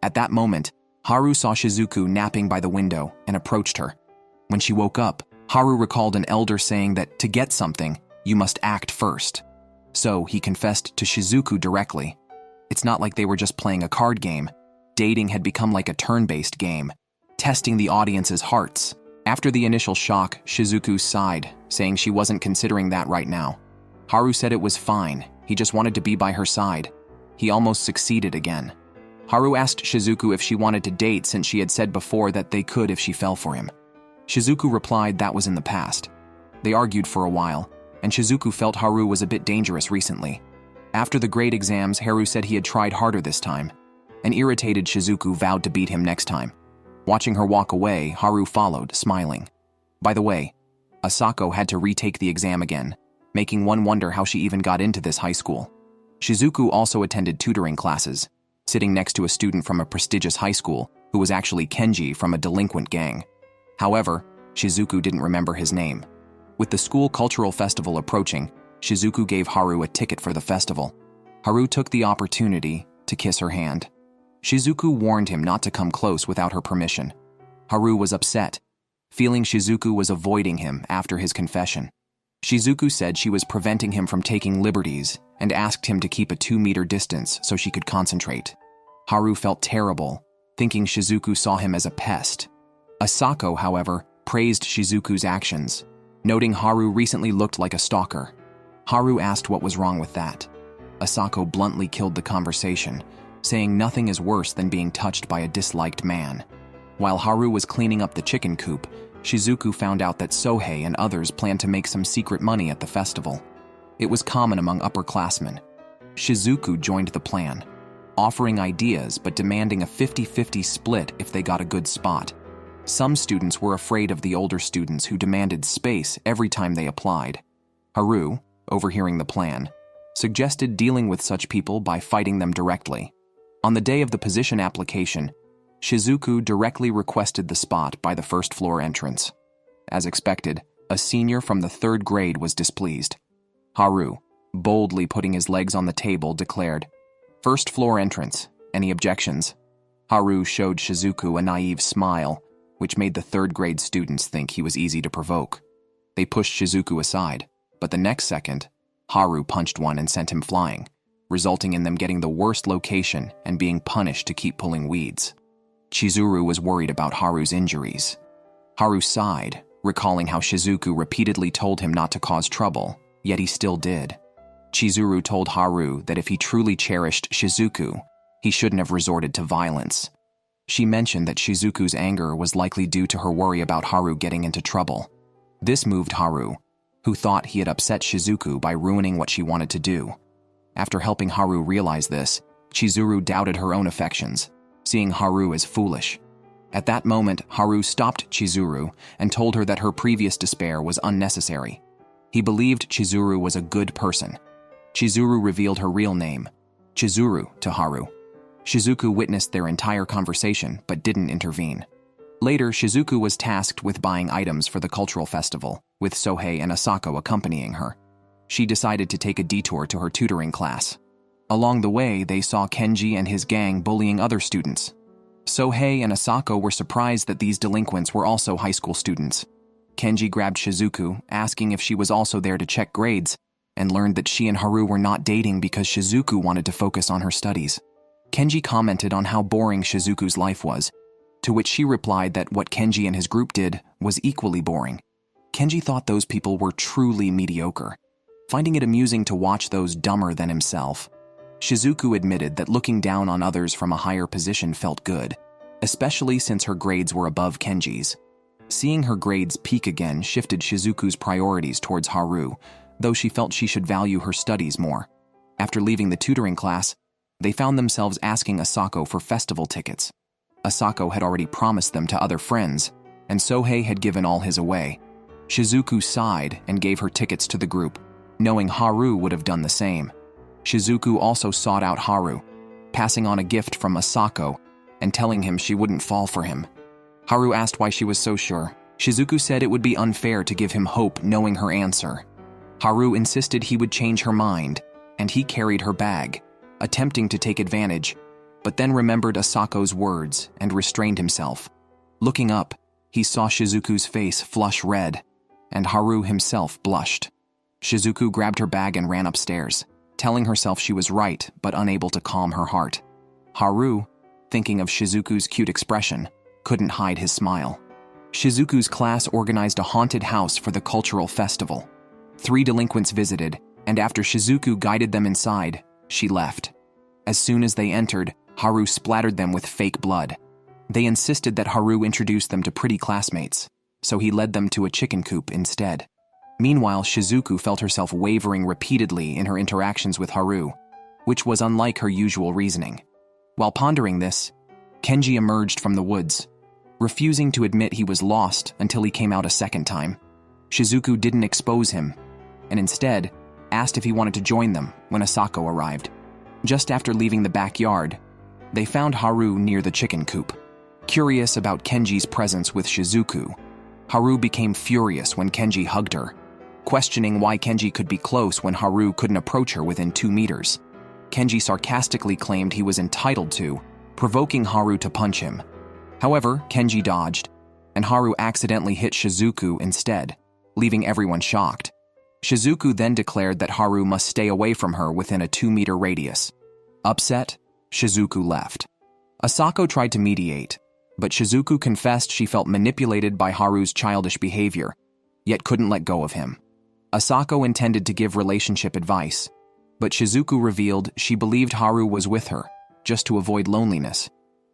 At that moment, Haru saw Shizuku napping by the window and approached her. When she woke up, Haru recalled an elder saying that to get something, you must act first. So he confessed to Shizuku directly. It's not like they were just playing a card game. Dating had become like a turn-based game, testing the audience's hearts. After the initial shock, Shizuku sighed, saying she wasn't considering that right now. Haru said it was fine, he just wanted to be by her side. He almost succeeded again. Haru asked Shizuku if she wanted to date since she had said before that they could if she fell for him. Shizuku replied that was in the past. They argued for a while, and Shizuku felt Haru was a bit dangerous recently. After the grade exams, Haru said he had tried harder this time. An irritated Shizuku vowed to beat him next time. Watching her walk away, Haru followed, smiling. By the way, Asako had to retake the exam again, making one wonder how she even got into this high school. Shizuku also attended tutoring classes, sitting next to a student from a prestigious high school who was actually Kenji from a delinquent gang. However, Shizuku didn't remember his name. With the school cultural festival approaching, Shizuku gave Haru a ticket for the festival. Haru took the opportunity to kiss her hand. Shizuku warned him not to come close without her permission. Haru was upset, feeling Shizuku was avoiding him after his confession. Shizuku said she was preventing him from taking liberties and asked him to keep a 2-meter distance so she could concentrate. Haru felt terrible, thinking Shizuku saw him as a pest. Asako, however, praised Shizuku's actions, noting Haru recently looked like a stalker. Haru asked what was wrong with that. Asako bluntly killed the conversation, saying nothing is worse than being touched by a disliked man. While Haru was cleaning up the chicken coop, Shizuku found out that Sohei and others planned to make some secret money at the festival. It was common among upperclassmen. Shizuku joined the plan, offering ideas but demanding a 50-50 split if they got a good spot. Some students were afraid of the older students who demanded space every time they applied. Haru, overhearing the plan, suggested dealing with such people by fighting them directly. On the day of the position application, Shizuku directly requested the spot by the first-floor entrance. As expected, a senior from the 3rd grade was displeased. Haru, boldly putting his legs on the table, declared, "First-floor entrance, any objections?" Haru showed Shizuku a naive smile, which made the 3rd grade students think he was easy to provoke. They pushed Shizuku aside, but the next second, Haru punched one and sent him flying, resulting in them getting the worst location and being punished to keep pulling weeds. Chizuru was worried about Haru's injuries. Haru sighed, recalling how Shizuku repeatedly told him not to cause trouble, yet he still did. Chizuru told Haru that if he truly cherished Shizuku, he shouldn't have resorted to violence. She mentioned that Shizuku's anger was likely due to her worry about Haru getting into trouble. This moved Haru, who thought he had upset Shizuku by ruining what she wanted to do. After helping Haru realize this, Chizuru doubted her own affections, seeing Haru as foolish. At that moment, Haru stopped Chizuru and told her that her previous despair was unnecessary. He believed Chizuru was a good person. Chizuru revealed her real name, Chizuru, to Haru. Shizuku witnessed their entire conversation but didn't intervene. Later, Shizuku was tasked with buying items for the cultural festival, with Sohei and Asako accompanying her. She decided to take a detour to her tutoring class. Along the way, they saw Kenji and his gang bullying other students. Sohei and Asako were surprised that these delinquents were also high school students. Kenji grabbed Shizuku, asking if she was also there to check grades, and learned that she and Haru were not dating because Shizuku wanted to focus on her studies. Kenji commented on how boring Shizuku's life was, to which she replied that what Kenji and his group did was equally boring. Kenji thought those people were truly mediocre, finding it amusing to watch those dumber than himself. Shizuku admitted that looking down on others from a higher position felt good, especially since her grades were above Kenji's. Seeing her grades peak again shifted Shizuku's priorities towards Haru, though she felt she should value her studies more. After leaving the tutoring class, they found themselves asking Asako for festival tickets. Asako had already promised them to other friends, and Sohei had given all his away. Shizuku sighed and gave her tickets to the group, knowing Haru would have done the same. Shizuku also sought out Haru, passing on a gift from Asako and telling him she wouldn't fall for him. Haru asked why she was so sure. Shizuku said it would be unfair to give him hope knowing her answer. Haru insisted he would change her mind, and he carried her bag, attempting to take advantage, but then remembered Asako's words and restrained himself. Looking up, he saw Shizuku's face flush red, and Haru himself blushed. Shizuku grabbed her bag and ran upstairs, telling herself she was right but unable to calm her heart. Haru, thinking of Shizuku's cute expression, couldn't hide his smile. Shizuku's class organized a haunted house for the cultural festival. 3 delinquents visited, and after Shizuku guided them inside, she left. As soon as they entered, Haru splattered them with fake blood. They insisted that Haru introduce them to pretty classmates, so he led them to a chicken coop instead. Meanwhile, Shizuku felt herself wavering repeatedly in her interactions with Haru, which was unlike her usual reasoning. While pondering this, Kenji emerged from the woods, refusing to admit he was lost until he came out a second time. Shizuku didn't expose him, and instead asked if he wanted to join them when Asako arrived. Just after leaving the backyard, they found Haru near the chicken coop. Curious about Kenji's presence with Shizuku, Haru became furious when Kenji hugged her, questioning why Kenji could be close when Haru couldn't approach her within 2 meters. Kenji sarcastically claimed he was entitled to, provoking Haru to punch him. However, Kenji dodged, and Haru accidentally hit Shizuku instead, leaving everyone shocked. Shizuku then declared that Haru must stay away from her within a 2-meter radius. Upset, Shizuku left. Asako tried to mediate, but Shizuku confessed she felt manipulated by Haru's childish behavior, yet couldn't let go of him. Asako intended to give relationship advice, but Shizuku revealed she believed Haru was with her, just to avoid loneliness,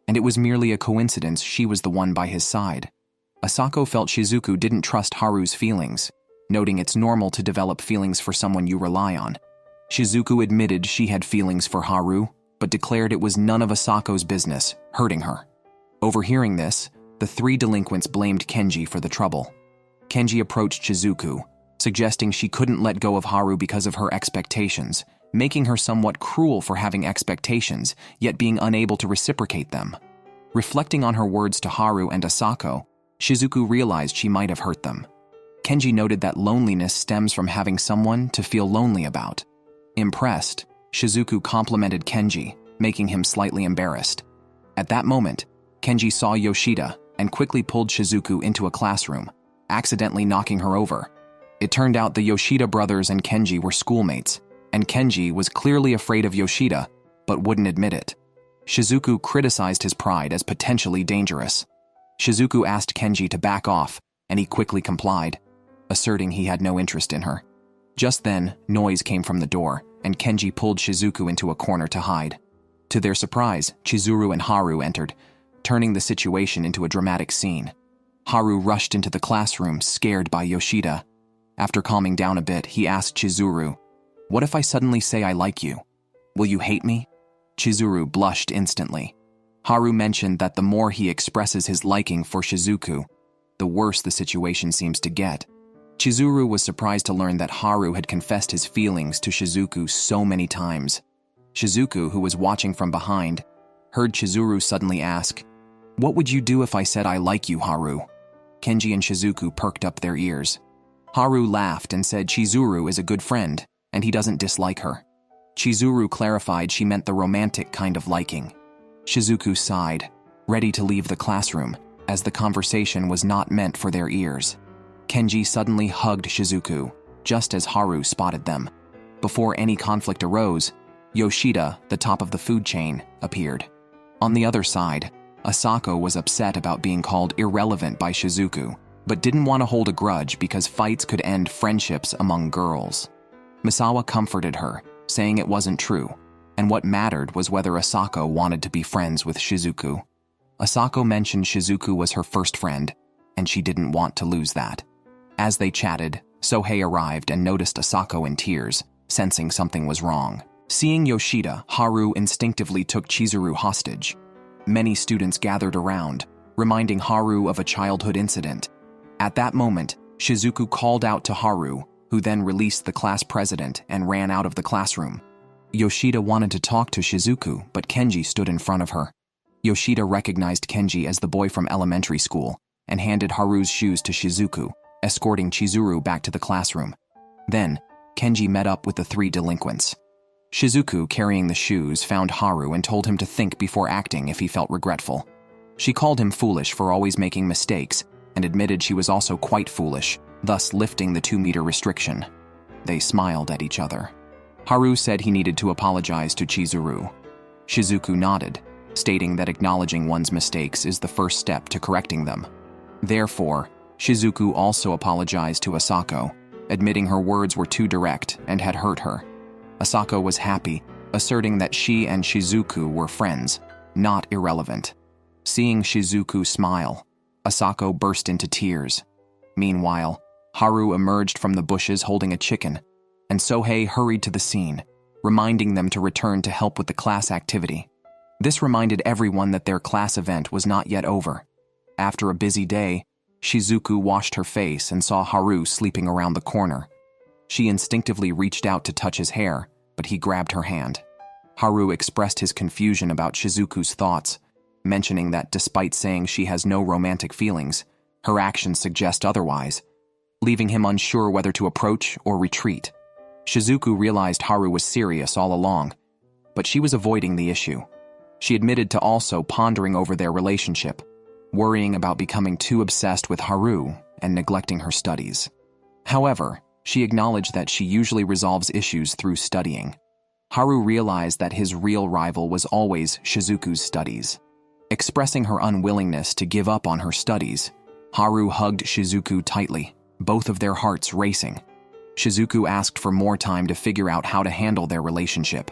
and it was merely a coincidence she was the one by his side. Asako felt Shizuku didn't trust Haru's feelings, noting it's normal to develop feelings for someone you rely on. Shizuku admitted she had feelings for Haru, but declared it was none of Asako's business, hurting her. Overhearing this, the 3 delinquents blamed Kenji for the trouble. Kenji approached Shizuku, suggesting she couldn't let go of Haru because of her expectations, making her somewhat cruel for having expectations, yet being unable to reciprocate them. Reflecting on her words to Haru and Asako, Shizuku realized she might have hurt them. Kenji noted that loneliness stems from having someone to feel lonely about. Impressed, Shizuku complimented Kenji, making him slightly embarrassed. At that moment, Kenji saw Yoshida and quickly pulled Shizuku into a classroom, accidentally knocking her over. It turned out the Yoshida brothers and Kenji were schoolmates, and Kenji was clearly afraid of Yoshida, but wouldn't admit it. Shizuku criticized his pride as potentially dangerous. Shizuku asked Kenji to back off, and he quickly complied, asserting he had no interest in her. Just then, noise came from the door, and Kenji pulled Shizuku into a corner to hide. To their surprise, Chizuru and Haru entered, turning the situation into a dramatic scene. Haru rushed into the classroom, scared by Yoshida. After calming down a bit, he asked Chizuru, "What if I suddenly say I like you? Will you hate me?" Chizuru blushed instantly. Haru mentioned that the more he expresses his liking for Shizuku, the worse the situation seems to get. Chizuru was surprised to learn that Haru had confessed his feelings to Shizuku so many times. Shizuku, who was watching from behind, heard Chizuru suddenly ask, "What would you do if I said I like you, Haru?" Kenji and Shizuku perked up their ears. Haru laughed and said Chizuru is a good friend, and he doesn't dislike her. Chizuru clarified she meant the romantic kind of liking. Shizuku sighed, ready to leave the classroom, as the conversation was not meant for their ears. Kenji suddenly hugged Shizuku, just as Haru spotted them. Before any conflict arose, Yoshida, the top of the food chain, appeared. On the other side, Asako was upset about being called irrelevant by Shizuku, but didn't want to hold a grudge because fights could end friendships among girls. Misawa comforted her, saying it wasn't true, and what mattered was whether Asako wanted to be friends with Shizuku. Asako mentioned Shizuku was her first friend, and she didn't want to lose that. As they chatted, Sohei arrived and noticed Asako in tears, sensing something was wrong. Seeing Yoshida, Haru instinctively took Chizuru hostage. Many students gathered around, reminding Haru of a childhood incident. At that moment, Shizuku called out to Haru, who then released the class president and ran out of the classroom. Yoshida wanted to talk to Shizuku, but Kenji stood in front of her. Yoshida recognized Kenji as the boy from elementary school and handed Haru's shoes to Shizuku, escorting Chizuru back to the classroom. Then, Kenji met up with the three delinquents. Shizuku, carrying the shoes, found Haru and told him to think before acting if he felt regretful. She called him foolish for always making mistakes and admitted she was also quite foolish, thus lifting the 2-meter restriction. They smiled at each other. Haru said he needed to apologize to Chizuru. Shizuku nodded, stating that acknowledging one's mistakes is the first step to correcting them. Therefore, Shizuku also apologized to Asako, admitting her words were too direct and had hurt her. Asako was happy, asserting that she and Shizuku were friends, not irrelevant. Seeing Shizuku smile, Asako burst into tears. Meanwhile, Haru emerged from the bushes holding a chicken, and Sohei hurried to the scene, reminding them to return to help with the class activity. This reminded everyone that their class event was not yet over. After a busy day, Shizuku washed her face and saw Haru sleeping around the corner. She instinctively reached out to touch his hair, but he grabbed her hand. Haru expressed his confusion about Shizuku's thoughts, mentioning that despite saying she has no romantic feelings, her actions suggest otherwise, leaving him unsure whether to approach or retreat. Shizuku realized Haru was serious all along, but she was avoiding the issue. She admitted to also pondering over their relationship, worrying about becoming too obsessed with Haru and neglecting her studies. However, she acknowledged that she usually resolves issues through studying. Haru realized that his real rival was always Shizuku's studies. Expressing her unwillingness to give up on her studies, Haru hugged Shizuku tightly, both of their hearts racing. Shizuku asked for more time to figure out how to handle their relationship.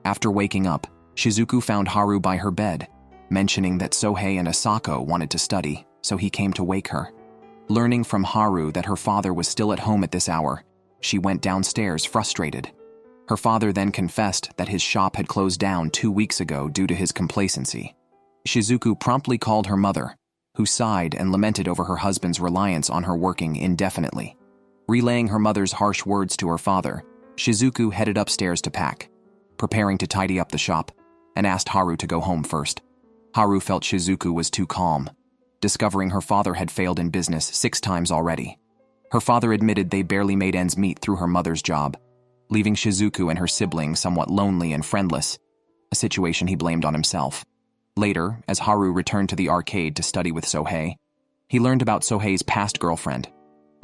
After waking up, Shizuku found Haru by her bed, mentioning that Sohei and Asako wanted to study, so he came to wake her. Learning from Haru that her father was still at home at this hour, she went downstairs frustrated. Her father then confessed that his shop had closed down 2 weeks ago due to his complacency. Shizuku promptly called her mother, who sighed and lamented over her husband's reliance on her working indefinitely. Relaying her mother's harsh words to her father, Shizuku headed upstairs to pack, preparing to tidy up the shop, and asked Haru to go home first. Haru felt Shizuku was too calm, discovering her father had failed in business 6 times already. Her father admitted they barely made ends meet through her mother's job, leaving Shizuku and her sibling somewhat lonely and friendless, a situation he blamed on himself. Later, as Haru returned to the arcade to study with Sohei, he learned about Sohei's past girlfriend.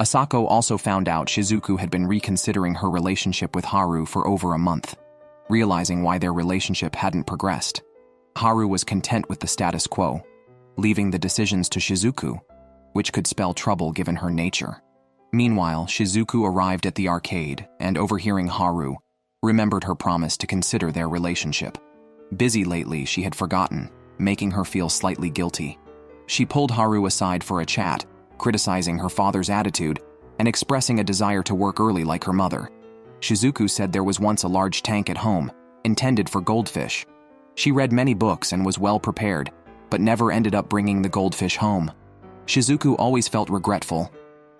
Asako also found out Shizuku had been reconsidering her relationship with Haru for over a month, realizing why their relationship hadn't progressed. Haru was content with the status quo, leaving the decisions to Shizuku, which could spell trouble given her nature. Meanwhile, Shizuku arrived at the arcade and, overhearing Haru, remembered her promise to consider their relationship. Busy lately, she had forgotten, making her feel slightly guilty. She pulled Haru aside for a chat, criticizing her father's attitude and expressing a desire to work early like her mother. Shizuku said there was once a large tank at home, intended for goldfish. She read many books and was well prepared, but never ended up bringing the goldfish home. Shizuku always felt regretful,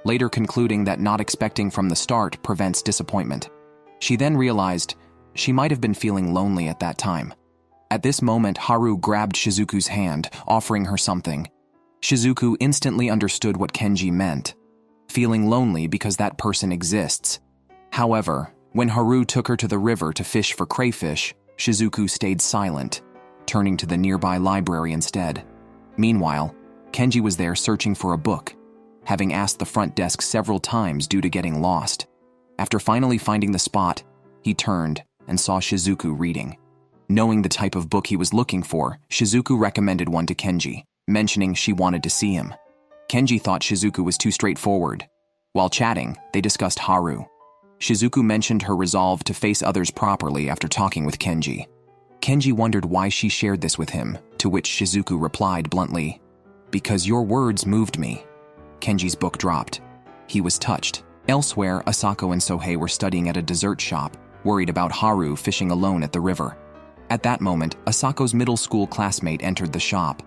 later concluding that not expecting from the start prevents disappointment. She then realized she might have been feeling lonely at that time. At this moment, Haru grabbed Shizuku's hand, offering her something. Shizuku instantly understood what Kenji meant, feeling lonely because that person exists. However, when Haru took her to the river to fish for crayfish, Shizuku stayed silent, turning to the nearby library instead. Meanwhile, Kenji was there searching for a book, having asked the front desk several times due to getting lost. After finally finding the spot, he turned and saw Shizuku reading. Knowing the type of book he was looking for, Shizuku recommended one to Kenji, mentioning she wanted to see him. Kenji thought Shizuku was too straightforward. While chatting, they discussed Haru. Shizuku mentioned her resolve to face others properly after talking with Kenji. Kenji wondered why she shared this with him, to which Shizuku replied bluntly, "Because your words moved me." Kenji's book dropped. He was touched. Elsewhere, Asako and Sohei were studying at a dessert shop, worried about Haru fishing alone at the river. At that moment, Asako's middle school classmate entered the shop.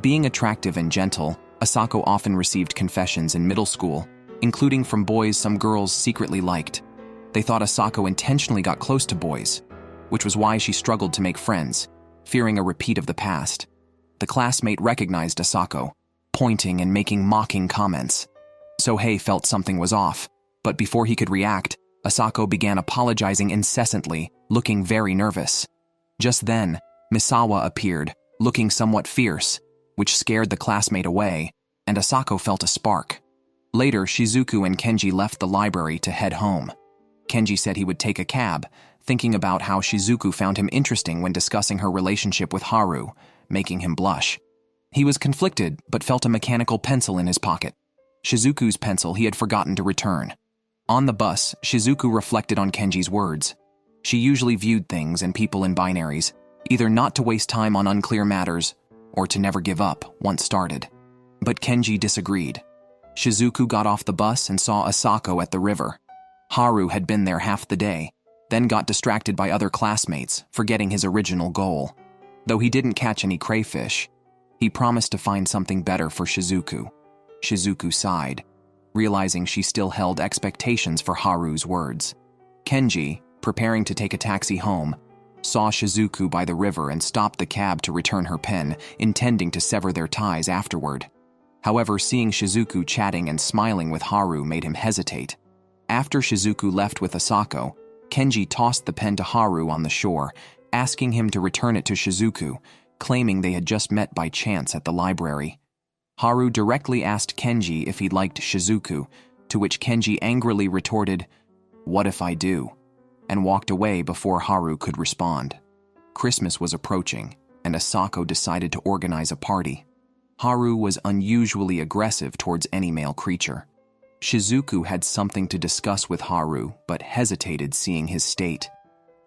Being attractive and gentle, Asako often received confessions in middle school, including from boys some girls secretly liked. They thought Asako intentionally got close to boys, which was why she struggled to make friends, fearing a repeat of the past. The classmate recognized Asako, pointing and making mocking comments. Sohei felt something was off, but before he could react, Asako began apologizing incessantly, looking very nervous. Just then, Misawa appeared, looking somewhat fierce, which scared the classmate away, and Asako felt a spark. Later, Shizuku and Kenji left the library to head home. Kenji said he would take a cab, thinking about how Shizuku found him interesting when discussing her relationship with Haru, making him blush. He was conflicted, but felt a mechanical pencil in his pocket. Shizuku's pencil he had forgotten to return. On the bus, Shizuku reflected on Kenji's words. She usually viewed things and people in binaries, either not to waste time on unclear matters, or to never give up once started. But Kenji disagreed. Shizuku got off the bus and saw Asako at the river. Haru had been there half the day, then got distracted by other classmates, forgetting his original goal. Though he didn't catch any crayfish, he promised to find something better for Shizuku. Shizuku sighed, realizing she still held expectations for Haru's words. Kenji, preparing to take a taxi home, saw Shizuku by the river and stopped the cab to return her pen, intending to sever their ties afterward. However, seeing Shizuku chatting and smiling with Haru made him hesitate. After Shizuku left with Asako, Kenji tossed the pen to Haru on the shore, asking him to return it to Shizuku, claiming they had just met by chance at the library. Haru directly asked Kenji if he liked Shizuku, to which Kenji angrily retorted, "What if I do?" and walked away before Haru could respond. Christmas was approaching, and Asako decided to organize a party. Haru was unusually aggressive towards any male creature. Shizuku had something to discuss with Haru, but hesitated seeing his state.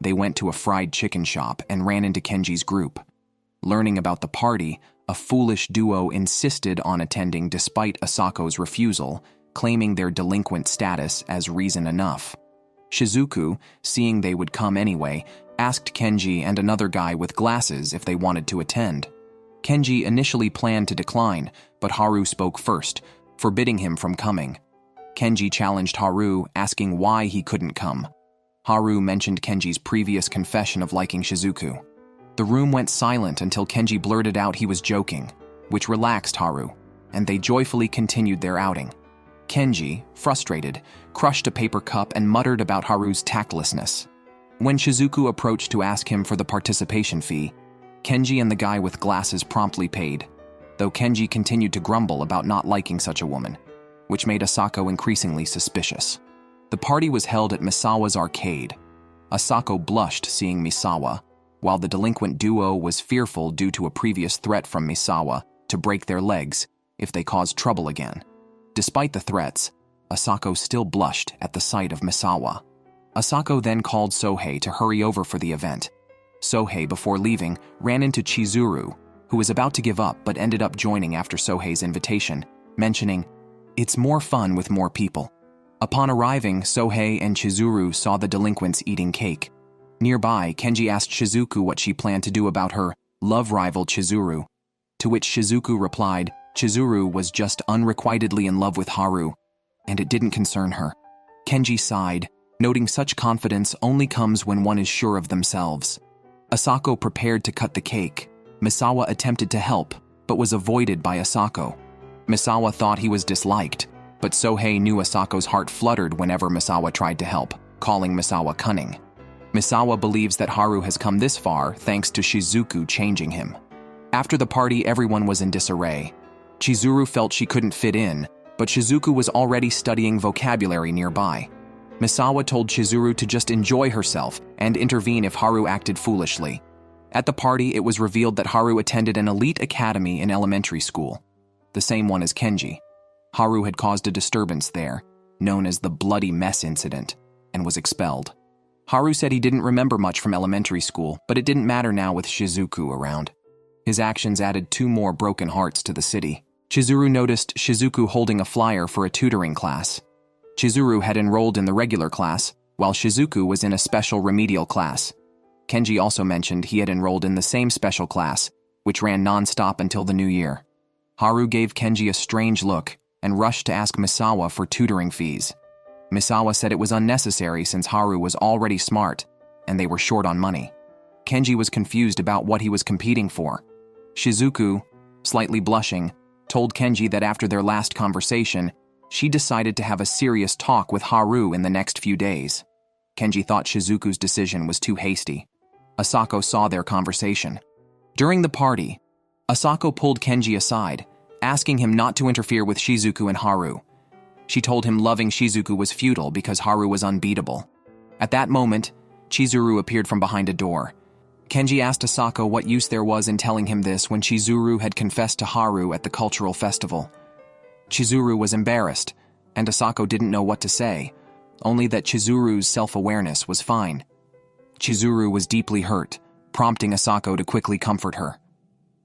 They went to a fried chicken shop and ran into Kenji's group. Learning about the party, a foolish duo insisted on attending despite Asako's refusal, claiming their delinquent status as reason enough. Shizuku, seeing they would come anyway, asked Kenji and another guy with glasses if they wanted to attend. Kenji initially planned to decline, but Haru spoke first, forbidding him from coming. Kenji challenged Haru, asking why he couldn't come. Haru mentioned Kenji's previous confession of liking Shizuku. The room went silent until Kenji blurted out he was joking, which relaxed Haru, and they joyfully continued their outing. Kenji, frustrated, crushed a paper cup and muttered about Haru's tactlessness. When Shizuku approached to ask him for the participation fee, Kenji and the guy with glasses promptly paid, though Kenji continued to grumble about not liking such a woman, which made Asako increasingly suspicious. The party was held at Misawa's arcade. Asako blushed seeing Misawa, while the delinquent duo was fearful due to a previous threat from Misawa to break their legs if they caused trouble again. Despite the threats, Asako still blushed at the sight of Misawa. Asako then called Sohei to hurry over for the event. Sohei, before leaving, ran into Chizuru, who was about to give up but ended up joining after Sohei's invitation, mentioning, "It's more fun with more people." Upon arriving, Sohei and Chizuru saw the delinquents eating cake. Nearby, Kenji asked Shizuku what she planned to do about her love rival Chizuru, to which Shizuku replied Chizuru was just unrequitedly in love with Haru, and it didn't concern her. Kenji sighed, noting such confidence only comes when one is sure of themselves. Asako prepared to cut the cake. Misawa attempted to help, but was avoided by Asako. Misawa thought he was disliked, but Sohei knew Asako's heart fluttered whenever Misawa tried to help, calling Misawa cunning. Misawa believes that Haru has come this far thanks to Shizuku changing him. After the party, everyone was in disarray. Chizuru felt she couldn't fit in, but Shizuku was already studying vocabulary nearby. Misawa told Chizuru to just enjoy herself and intervene if Haru acted foolishly. At the party, it was revealed that Haru attended an elite academy in elementary school, the same one as Kenji. Haru had caused a disturbance there, known as the Bloody Mess Incident, and was expelled. Haru said he didn't remember much from elementary school, but it didn't matter now with Shizuku around. His actions added 2 more broken hearts to the city. Chizuru noticed Shizuku holding a flyer for a tutoring class. Chizuru had enrolled in the regular class, while Shizuku was in a special remedial class. Kenji also mentioned he had enrolled in the same special class, which ran non-stop until the new year. Haru gave Kenji a strange look and rushed to ask Misawa for tutoring fees. Misawa said it was unnecessary since Haru was already smart, and they were short on money. Kenji was confused about what he was competing for. Shizuku, slightly blushing, told Kenji that after their last conversation, she decided to have a serious talk with Haru in the next few days. Kenji thought Shizuku's decision was too hasty. Asako saw their conversation. During the party, Asako pulled Kenji aside, asking him not to interfere with Shizuku and Haru. She told him loving Shizuku was futile because Haru was unbeatable. At that moment, Chizuru appeared from behind a door. Kenji asked Asako what use there was in telling him this when Chizuru had confessed to Haru at the cultural festival. Chizuru was embarrassed, and Asako didn't know what to say, only that Chizuru's self-awareness was fine. Chizuru was deeply hurt, prompting Asako to quickly comfort her.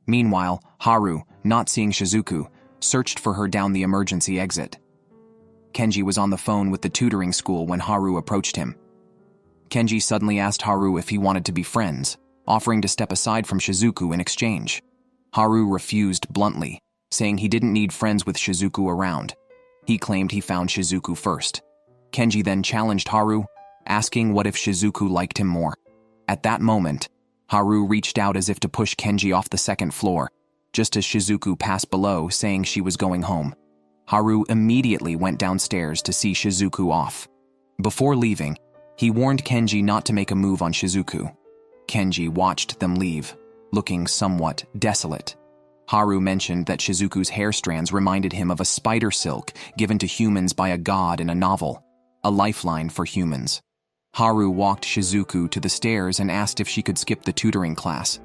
Meanwhile, Haru, not seeing Shizuku, searched for her down the emergency exit. Kenji was on the phone with the tutoring school when Haru approached him. Kenji suddenly asked Haru if he wanted to be friends, offering to step aside from Shizuku in exchange. Haru refused bluntly, saying he didn't need friends with Shizuku around. He claimed he found Shizuku first. Kenji then challenged Haru, asking what if Shizuku liked him more. At that moment, Haru reached out as if to push Kenji off the second floor, just as Shizuku passed below, saying she was going home. Haru immediately went downstairs to see Shizuku off. Before leaving, he warned Kenji not to make a move on Shizuku. Kenji watched them leave, looking somewhat desolate. Haru mentioned that Shizuku's hair strands reminded him of a spider silk given to humans by a god in a novel, a lifeline for humans. Haru walked Shizuku to the stairs and asked if she could skip the tutoring class.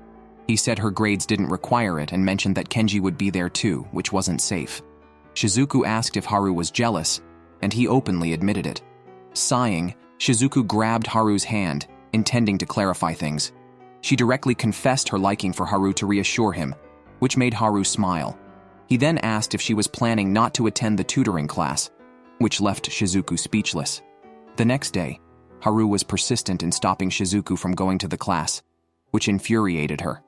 He said her grades didn't require it and mentioned that Kenji would be there too, which wasn't safe. Shizuku asked if Haru was jealous, and he openly admitted it. Sighing, Shizuku grabbed Haru's hand, intending to clarify things. She directly confessed her liking for Haru to reassure him, which made Haru smile. He then asked if she was planning not to attend the tutoring class, which left Shizuku speechless. The next day, Haru was persistent in stopping Shizuku from going to the class, which infuriated her.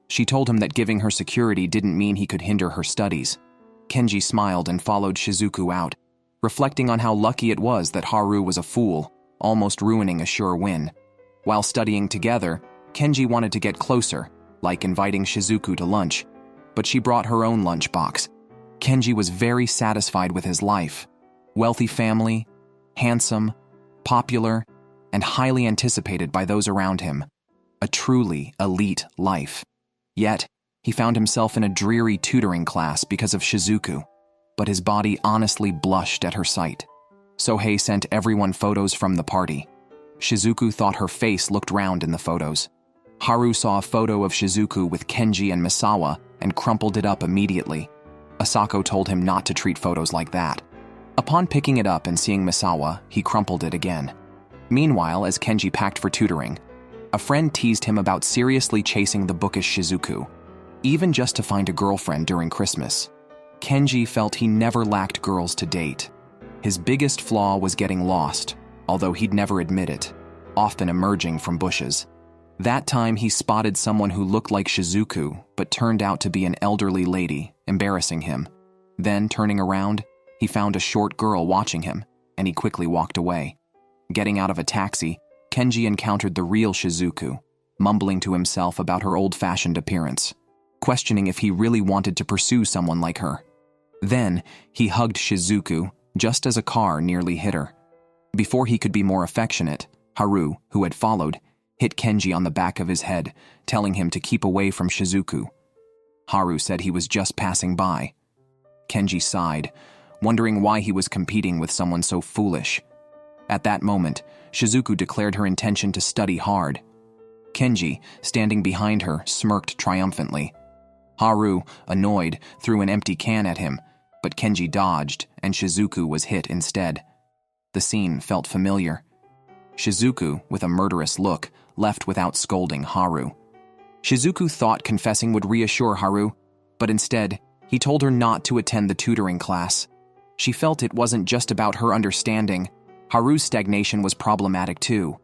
She told him that giving her security didn't mean he could hinder her studies. Kenji smiled and followed Shizuku out, reflecting on how lucky it was that Haru was a fool, almost ruining a sure win. While studying together, Kenji wanted to get closer, like inviting Shizuku to lunch, but she brought her own lunchbox. Kenji was very satisfied with his life. Wealthy family, handsome, popular, and highly anticipated by those around him. A truly elite life. Yet, he found himself in a dreary tutoring class because of Shizuku, but his body honestly blushed at her sight. Sohei sent everyone photos from the party. Shizuku thought her face looked round in the photos. Haru saw a photo of Shizuku with Kenji and Misawa and crumpled it up immediately. Asako told him not to treat photos like that. Upon picking it up and seeing Misawa, he crumpled it again. Meanwhile, as Kenji packed for tutoring, a friend teased him about seriously chasing the bookish Shizuku, even just to find a girlfriend during Christmas. Kenji felt he never lacked girls to date. His biggest flaw was getting lost, although he'd never admit it, often emerging from bushes. That time he spotted someone who looked like Shizuku, but turned out to be an elderly lady, embarrassing him. Then, turning around, he found a short girl watching him, and he quickly walked away. Getting out of a taxi, Kenji encountered the real Shizuku, mumbling to himself about her old-fashioned appearance, questioning if he really wanted to pursue someone like her. Then, he hugged Shizuku, just as a car nearly hit her. Before he could be more affectionate, Haru, who had followed, hit Kenji on the back of his head, telling him to keep away from Shizuku. Haru said he was just passing by. Kenji sighed, wondering why he was competing with someone so foolish. At that moment, Shizuku declared her intention to study hard. Kenji, standing behind her, smirked triumphantly. Haru, annoyed, threw an empty can at him, but Kenji dodged, and Shizuku was hit instead. The scene felt familiar. Shizuku, with a murderous look, left without scolding Haru. Shizuku thought confessing would reassure Haru, but instead, he told her not to attend the tutoring class. She felt it wasn't just about her understanding. Haru's stagnation was problematic too.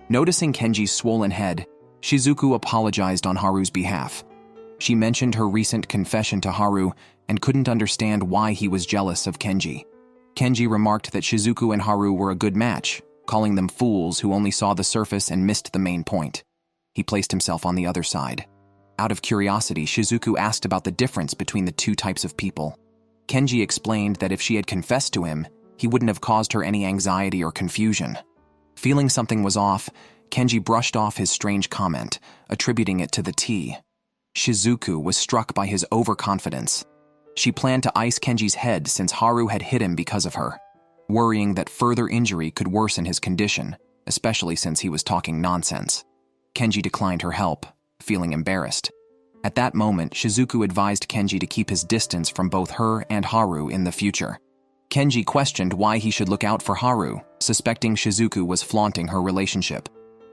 Noticing Kenji's swollen head, Shizuku apologized on Haru's behalf. She mentioned her recent confession to Haru and couldn't understand why he was jealous of Kenji. Kenji remarked that Shizuku and Haru were a good match, calling them fools who only saw the surface and missed the main point. He placed himself on the other side. Out of curiosity, Shizuku asked about the difference between the two types of people. Kenji explained that if she had confessed to him, he wouldn't have caused her any anxiety or confusion. Feeling something was off, Kenji brushed off his strange comment, attributing it to the tea. Shizuku was struck by his overconfidence. She planned to ice Kenji's head since Haru had hit him because of her, worrying that further injury could worsen his condition, especially since he was talking nonsense. Kenji declined her help, feeling embarrassed. At that moment, Shizuku advised Kenji to keep his distance from both her and Haru in the future. Kenji questioned why he should look out for Haru, suspecting Shizuku was flaunting her relationship.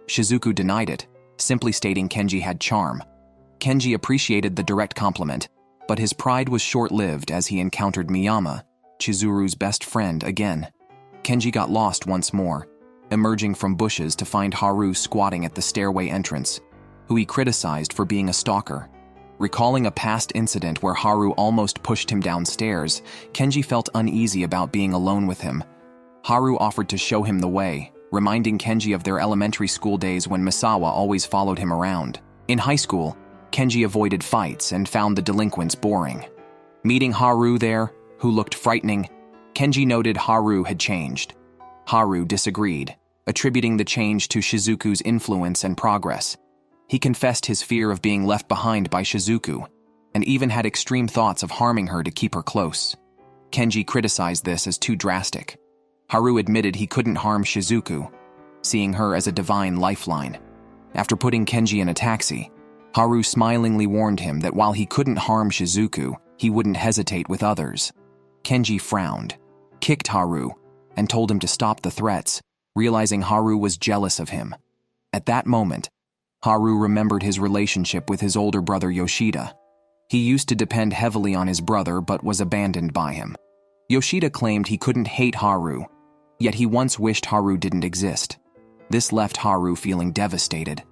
Shizuku denied it, simply stating Kenji had charm. Kenji appreciated the direct compliment, but his pride was short-lived as he encountered Miyama, Chizuru's best friend, again. Kenji got lost once more, emerging from bushes to find Haru squatting at the stairway entrance, who he criticized for being a stalker. Recalling a past incident where Haru almost pushed him downstairs, Kenji felt uneasy about being alone with him. Haru offered to show him the way, reminding Kenji of their elementary school days when Misawa always followed him around. In high school, Kenji avoided fights and found the delinquents boring. Meeting Haru there, who looked frightening, Kenji noted Haru had changed. Haru disagreed, attributing the change to Shizuku's influence and progress. He confessed his fear of being left behind by Shizuku, and even had extreme thoughts of harming her to keep her close. Kenji criticized this as too drastic. Haru admitted he couldn't harm Shizuku, seeing her as a divine lifeline. After putting Kenji in a taxi, Haru smilingly warned him that while he couldn't harm Shizuku, he wouldn't hesitate with others. Kenji frowned, kicked Haru, and told him to stop the threats, realizing Haru was jealous of him. At that moment, Haru remembered his relationship with his older brother Yoshida. He used to depend heavily on his brother but was abandoned by him. Yoshida claimed he couldn't hate Haru, yet he once wished Haru didn't exist. This left Haru feeling devastated.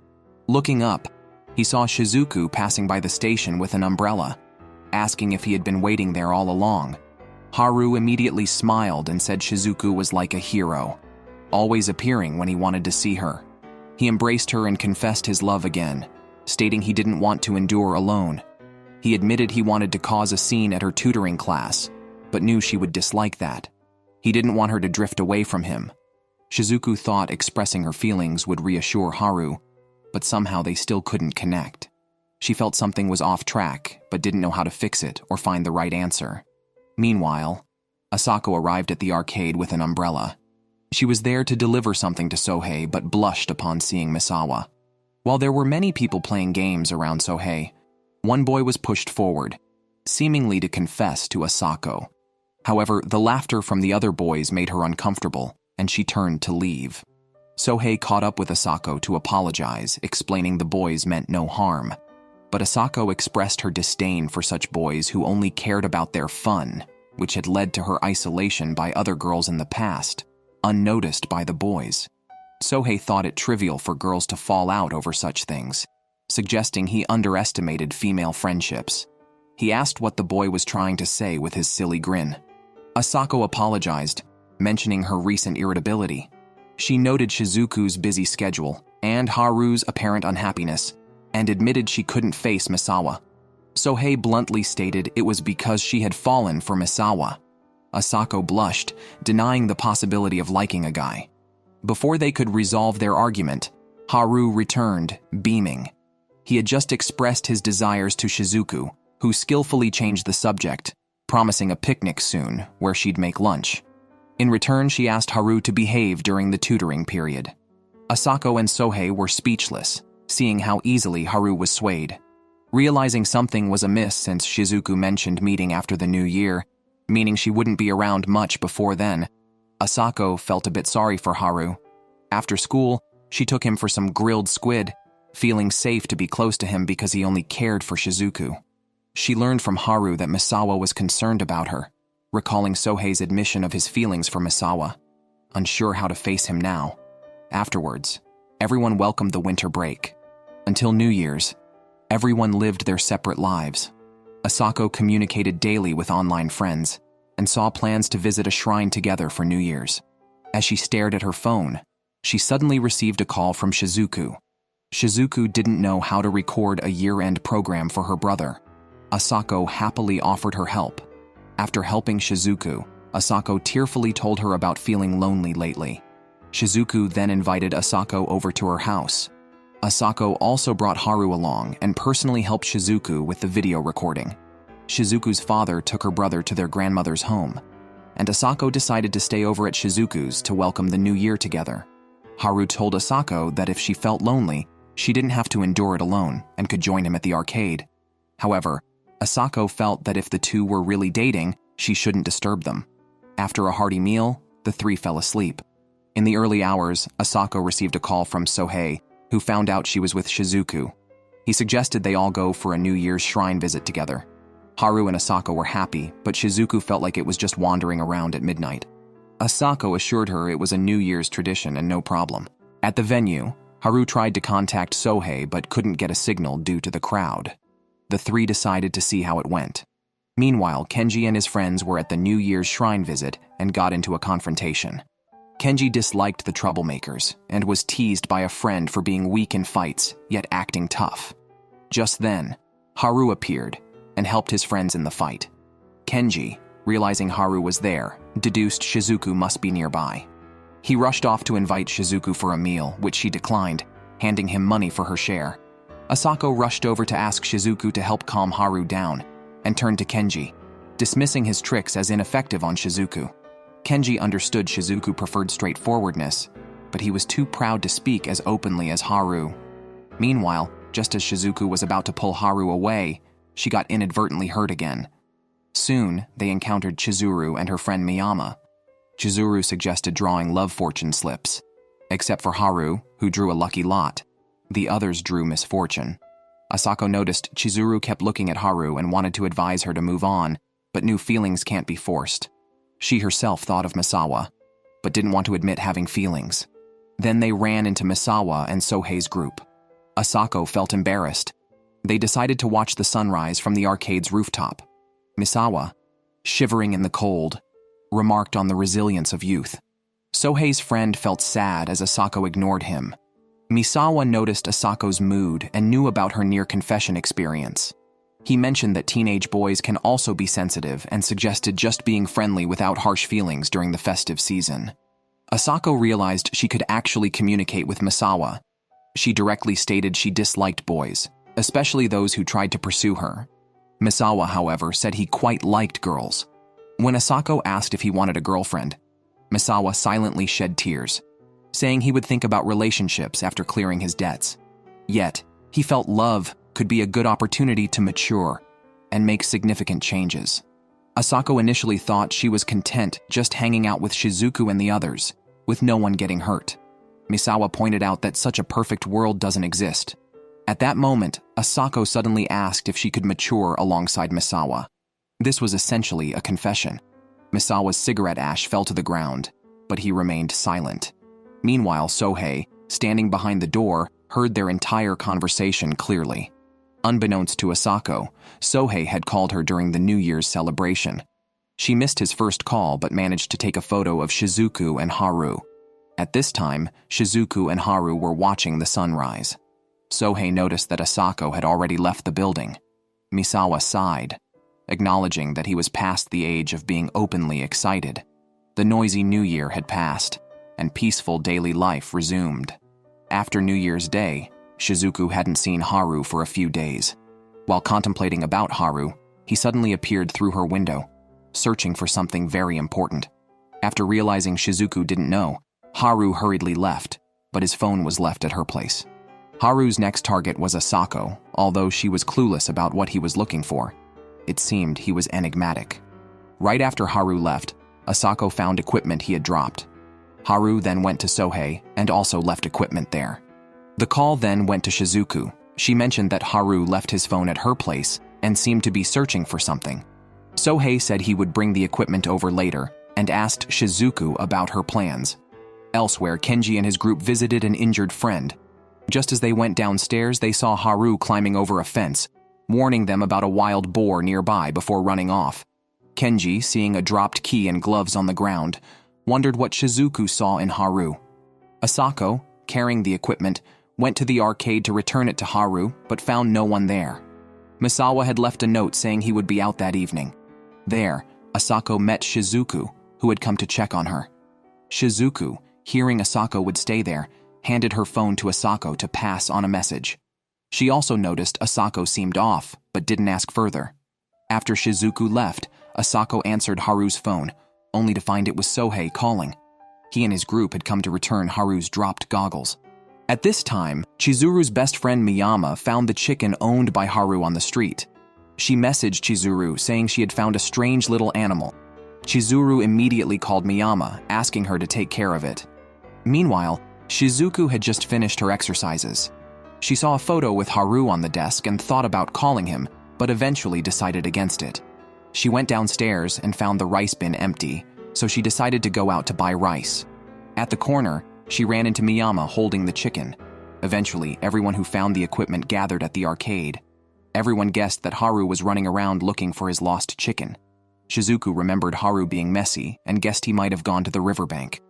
Looking up, he saw Shizuku passing by the station with an umbrella, asking if he had been waiting there all along. Haru immediately smiled and said Shizuku was like a hero, always appearing when he wanted to see her. He embraced her and confessed his love again, stating he didn't want to endure alone. He admitted he wanted to cause a scene at her tutoring class, but knew she would dislike that. He didn't want her to drift away from him. Shizuku thought expressing her feelings would reassure Haru, but somehow they still couldn't connect. She felt something was off track, but didn't know how to fix it or find the right answer. Meanwhile, Asako arrived at the arcade with an umbrella. She was there to deliver something to Sohei, but blushed upon seeing Misawa. While there were many people playing games around Sohei, one boy was pushed forward, seemingly to confess to Asako. However, the laughter from the other boys made her uncomfortable, and she turned to leave. Sohei caught up with Asako to apologize, explaining the boys meant no harm. But Asako expressed her disdain for such boys who only cared about their fun, which had led to her isolation by other girls in the past, unnoticed by the boys. Sohei thought it trivial for girls to fall out over such things, suggesting he underestimated female friendships. He asked what the boy was trying to say with his silly grin. Asako apologized, mentioning her recent irritability. She noted Shizuku's busy schedule and Haru's apparent unhappiness, and admitted she couldn't face Misawa. Sohei bluntly stated it was because she had fallen for Misawa. Asako blushed, denying the possibility of liking a guy. Before they could resolve their argument, Haru returned, beaming. He had just expressed his desires to Shizuku, who skillfully changed the subject, promising a picnic soon where she'd make lunch. In return, she asked Haru to behave during the tutoring period. Asako and Sohei were speechless, seeing how easily Haru was swayed. Realizing something was amiss since Shizuku mentioned meeting after the new year, meaning she wouldn't be around much before then, Asako felt a bit sorry for Haru. After school, she took him for some grilled squid, feeling safe to be close to him because he only cared for Shizuku. She learned from Haru that Misawa was concerned about her, recalling Sohei's admission of his feelings for Misawa, unsure how to face him now. Afterwards, everyone welcomed the winter break. Until New Year's, everyone lived their separate lives. Asako communicated daily with online friends and saw plans to visit a shrine together for New Year's. As she stared at her phone, she suddenly received a call from Shizuku. Shizuku didn't know how to record a year-end program for her brother. Asako happily offered her help. After helping Shizuku, Asako tearfully told her about feeling lonely lately. Shizuku then invited Asako over to her house. Asako also brought Haru along and personally helped Shizuku with the video recording. Shizuku's father took her brother to their grandmother's home, and Asako decided to stay over at Shizuku's to welcome the new year together. Haru told Asako that if she felt lonely, she didn't have to endure it alone and could join him at the arcade. However, Asako felt that if the two were really dating, she shouldn't disturb them. After a hearty meal, the three fell asleep. In the early hours, Asako received a call from Sohei, who found out she was with Shizuku. He suggested they all go for a New Year's shrine visit together. Haru and Asako were happy, but Shizuku felt like it was just wandering around at midnight. Asako assured her it was a New Year's tradition and no problem. At the venue, Haru tried to contact Sohei but couldn't get a signal due to the crowd. The three decided to see how it went. Meanwhile, Kenji and his friends were at the New Year's shrine visit and got into a confrontation. Kenji disliked the troublemakers and was teased by a friend for being weak in fights, yet acting tough. Just then, Haru appeared and helped his friends in the fight. Kenji, realizing Haru was there, deduced Shizuku must be nearby. He rushed off to invite Shizuku for a meal, which she declined, handing him money for her share. Asako rushed over to ask Shizuku to help calm Haru down and turned to Kenji, dismissing his tricks as ineffective on Shizuku. Kenji understood Shizuku preferred straightforwardness, but he was too proud to speak as openly as Haru. Meanwhile, just as Shizuku was about to pull Haru away, she got inadvertently hurt again. Soon, they encountered Chizuru and her friend Miyama. Chizuru suggested drawing love fortune slips. Except for Haru, who drew a lucky lot. The others drew misfortune. Asako noticed Chizuru kept looking at Haru and wanted to advise her to move on, but knew feelings can't be forced. She herself thought of Misawa, but didn't want to admit having feelings. Then they ran into Misawa and Sohei's group. Asako felt embarrassed. They decided to watch the sunrise from the arcade's rooftop. Misawa, shivering in the cold, remarked on the resilience of youth. Sohei's friend felt sad as Asako ignored him. Misawa noticed Asako's mood and knew about her near-confession experience. He mentioned that teenage boys can also be sensitive and suggested just being friendly without harsh feelings during the festive season. Asako realized she could actually communicate with Misawa. She directly stated she disliked boys, especially those who tried to pursue her. Misawa, however, said he quite liked girls. When Asako asked if he wanted a girlfriend, Misawa silently shed tears, saying he would think about relationships after clearing his debts. Yet, he felt love could be a good opportunity to mature and make significant changes. Asako initially thought she was content just hanging out with Shizuku and the others, with no one getting hurt. Misawa pointed out that such a perfect world doesn't exist. At that moment, Asako suddenly asked if she could mature alongside Misawa. This was essentially a confession. Misawa's cigarette ash fell to the ground, but he remained silent. Meanwhile, Sohei, standing behind the door, heard their entire conversation clearly. Unbeknownst to Asako, Sohei had called her during the New Year's celebration. She missed his first call but managed to take a photo of Shizuku and Haru. At this time, Shizuku and Haru were watching the sunrise. Sohei noticed that Asako had already left the building. Misawa sighed, acknowledging that he was past the age of being openly excited. The noisy New Year had passed, and peaceful daily life resumed. After New Year's Day, Shizuku hadn't seen Haru for a few days. While contemplating about Haru, he suddenly appeared through her window, searching for something very important. After realizing Shizuku didn't know, Haru hurriedly left, but his phone was left at her place. Haru's next target was Asako, although she was clueless about what he was looking for. It seemed he was enigmatic. Right after Haru left, Asako found equipment he had dropped. Haru then went to Sohei and also left equipment there. The call then went to Shizuku. She mentioned that Haru left his phone at her place and seemed to be searching for something. Sohei said he would bring the equipment over later and asked Shizuku about her plans. Elsewhere, Kenji and his group visited an injured friend. Just as they went downstairs, they saw Haru climbing over a fence, warning them about a wild boar nearby before running off. Kenji, seeing a dropped key and gloves on the ground, wondered what Shizuku saw in Haru. Asako, carrying the equipment, went to the arcade to return it to Haru, but found no one there. Misawa had left a note saying he would be out that evening. There, Asako met Shizuku, who had come to check on her. Shizuku, hearing Asako would stay there, handed her phone to Asako to pass on a message. She also noticed Asako seemed off, but didn't ask further. After Shizuku left, Asako answered Haru's phone, only to find it was Sohei calling. He and his group had come to return Haru's dropped goggles. At this time, Chizuru's best friend Miyama found the chicken owned by Haru on the street. She messaged Chizuru saying she had found a strange little animal. Chizuru immediately called Miyama, asking her to take care of it. Meanwhile, Shizuku had just finished her exercises. She saw a photo with Haru on the desk and thought about calling him, but eventually decided against it. She went downstairs and found the rice bin empty, so she decided to go out to buy rice. At the corner, she ran into Miyama holding the chicken. Eventually, everyone who found the equipment gathered at the arcade. Everyone guessed that Haru was running around looking for his lost chicken. Shizuku remembered Haru being messy and guessed he might have gone to the riverbank.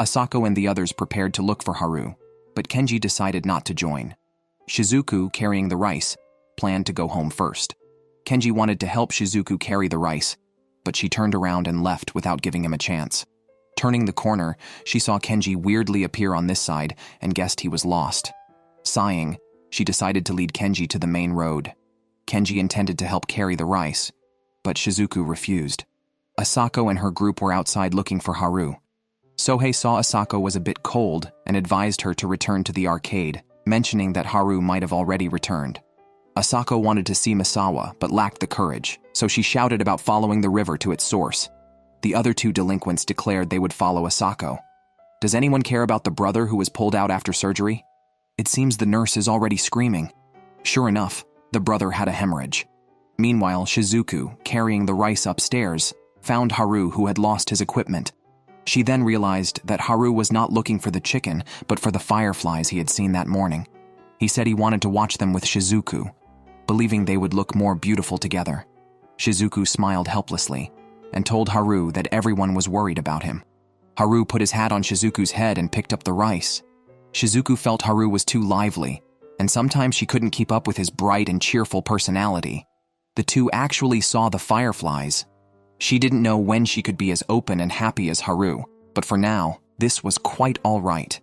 Asako and the others prepared to look for Haru, but Kenji decided not to join. Shizuku, carrying the rice, planned to go home first. Kenji wanted to help Shizuku carry the rice, but she turned around and left without giving him a chance. Turning the corner, she saw Kenji weirdly appear on this side and guessed he was lost. Sighing, she decided to lead Kenji to the main road. Kenji intended to help carry the rice, but Shizuku refused. Asako and her group were outside looking for Haru. Sohei saw Asako was a bit cold and advised her to return to the arcade, mentioning that Haru might have already returned. Asako wanted to see Misawa but lacked the courage, so she shouted about following the river to its source. The other two delinquents declared they would follow Asako. Does anyone care about the brother who was pulled out after surgery? It seems the nurse is already screaming. Sure enough, the brother had a hemorrhage. Meanwhile, Shizuku, carrying the rice upstairs, found Haru who had lost his equipment. She then realized that Haru was not looking for the chicken, but for the fireflies he had seen that morning. He said he wanted to watch them with Shizuku, believing they would look more beautiful together. Shizuku smiled helplessly and told Haru that everyone was worried about him. Haru put his hat on Shizuku's head and picked up the rice. Shizuku felt Haru was too lively, and sometimes she couldn't keep up with his bright and cheerful personality. The two actually saw the fireflies. She didn't know when she could be as open and happy as Haru, but for now, this was quite all right.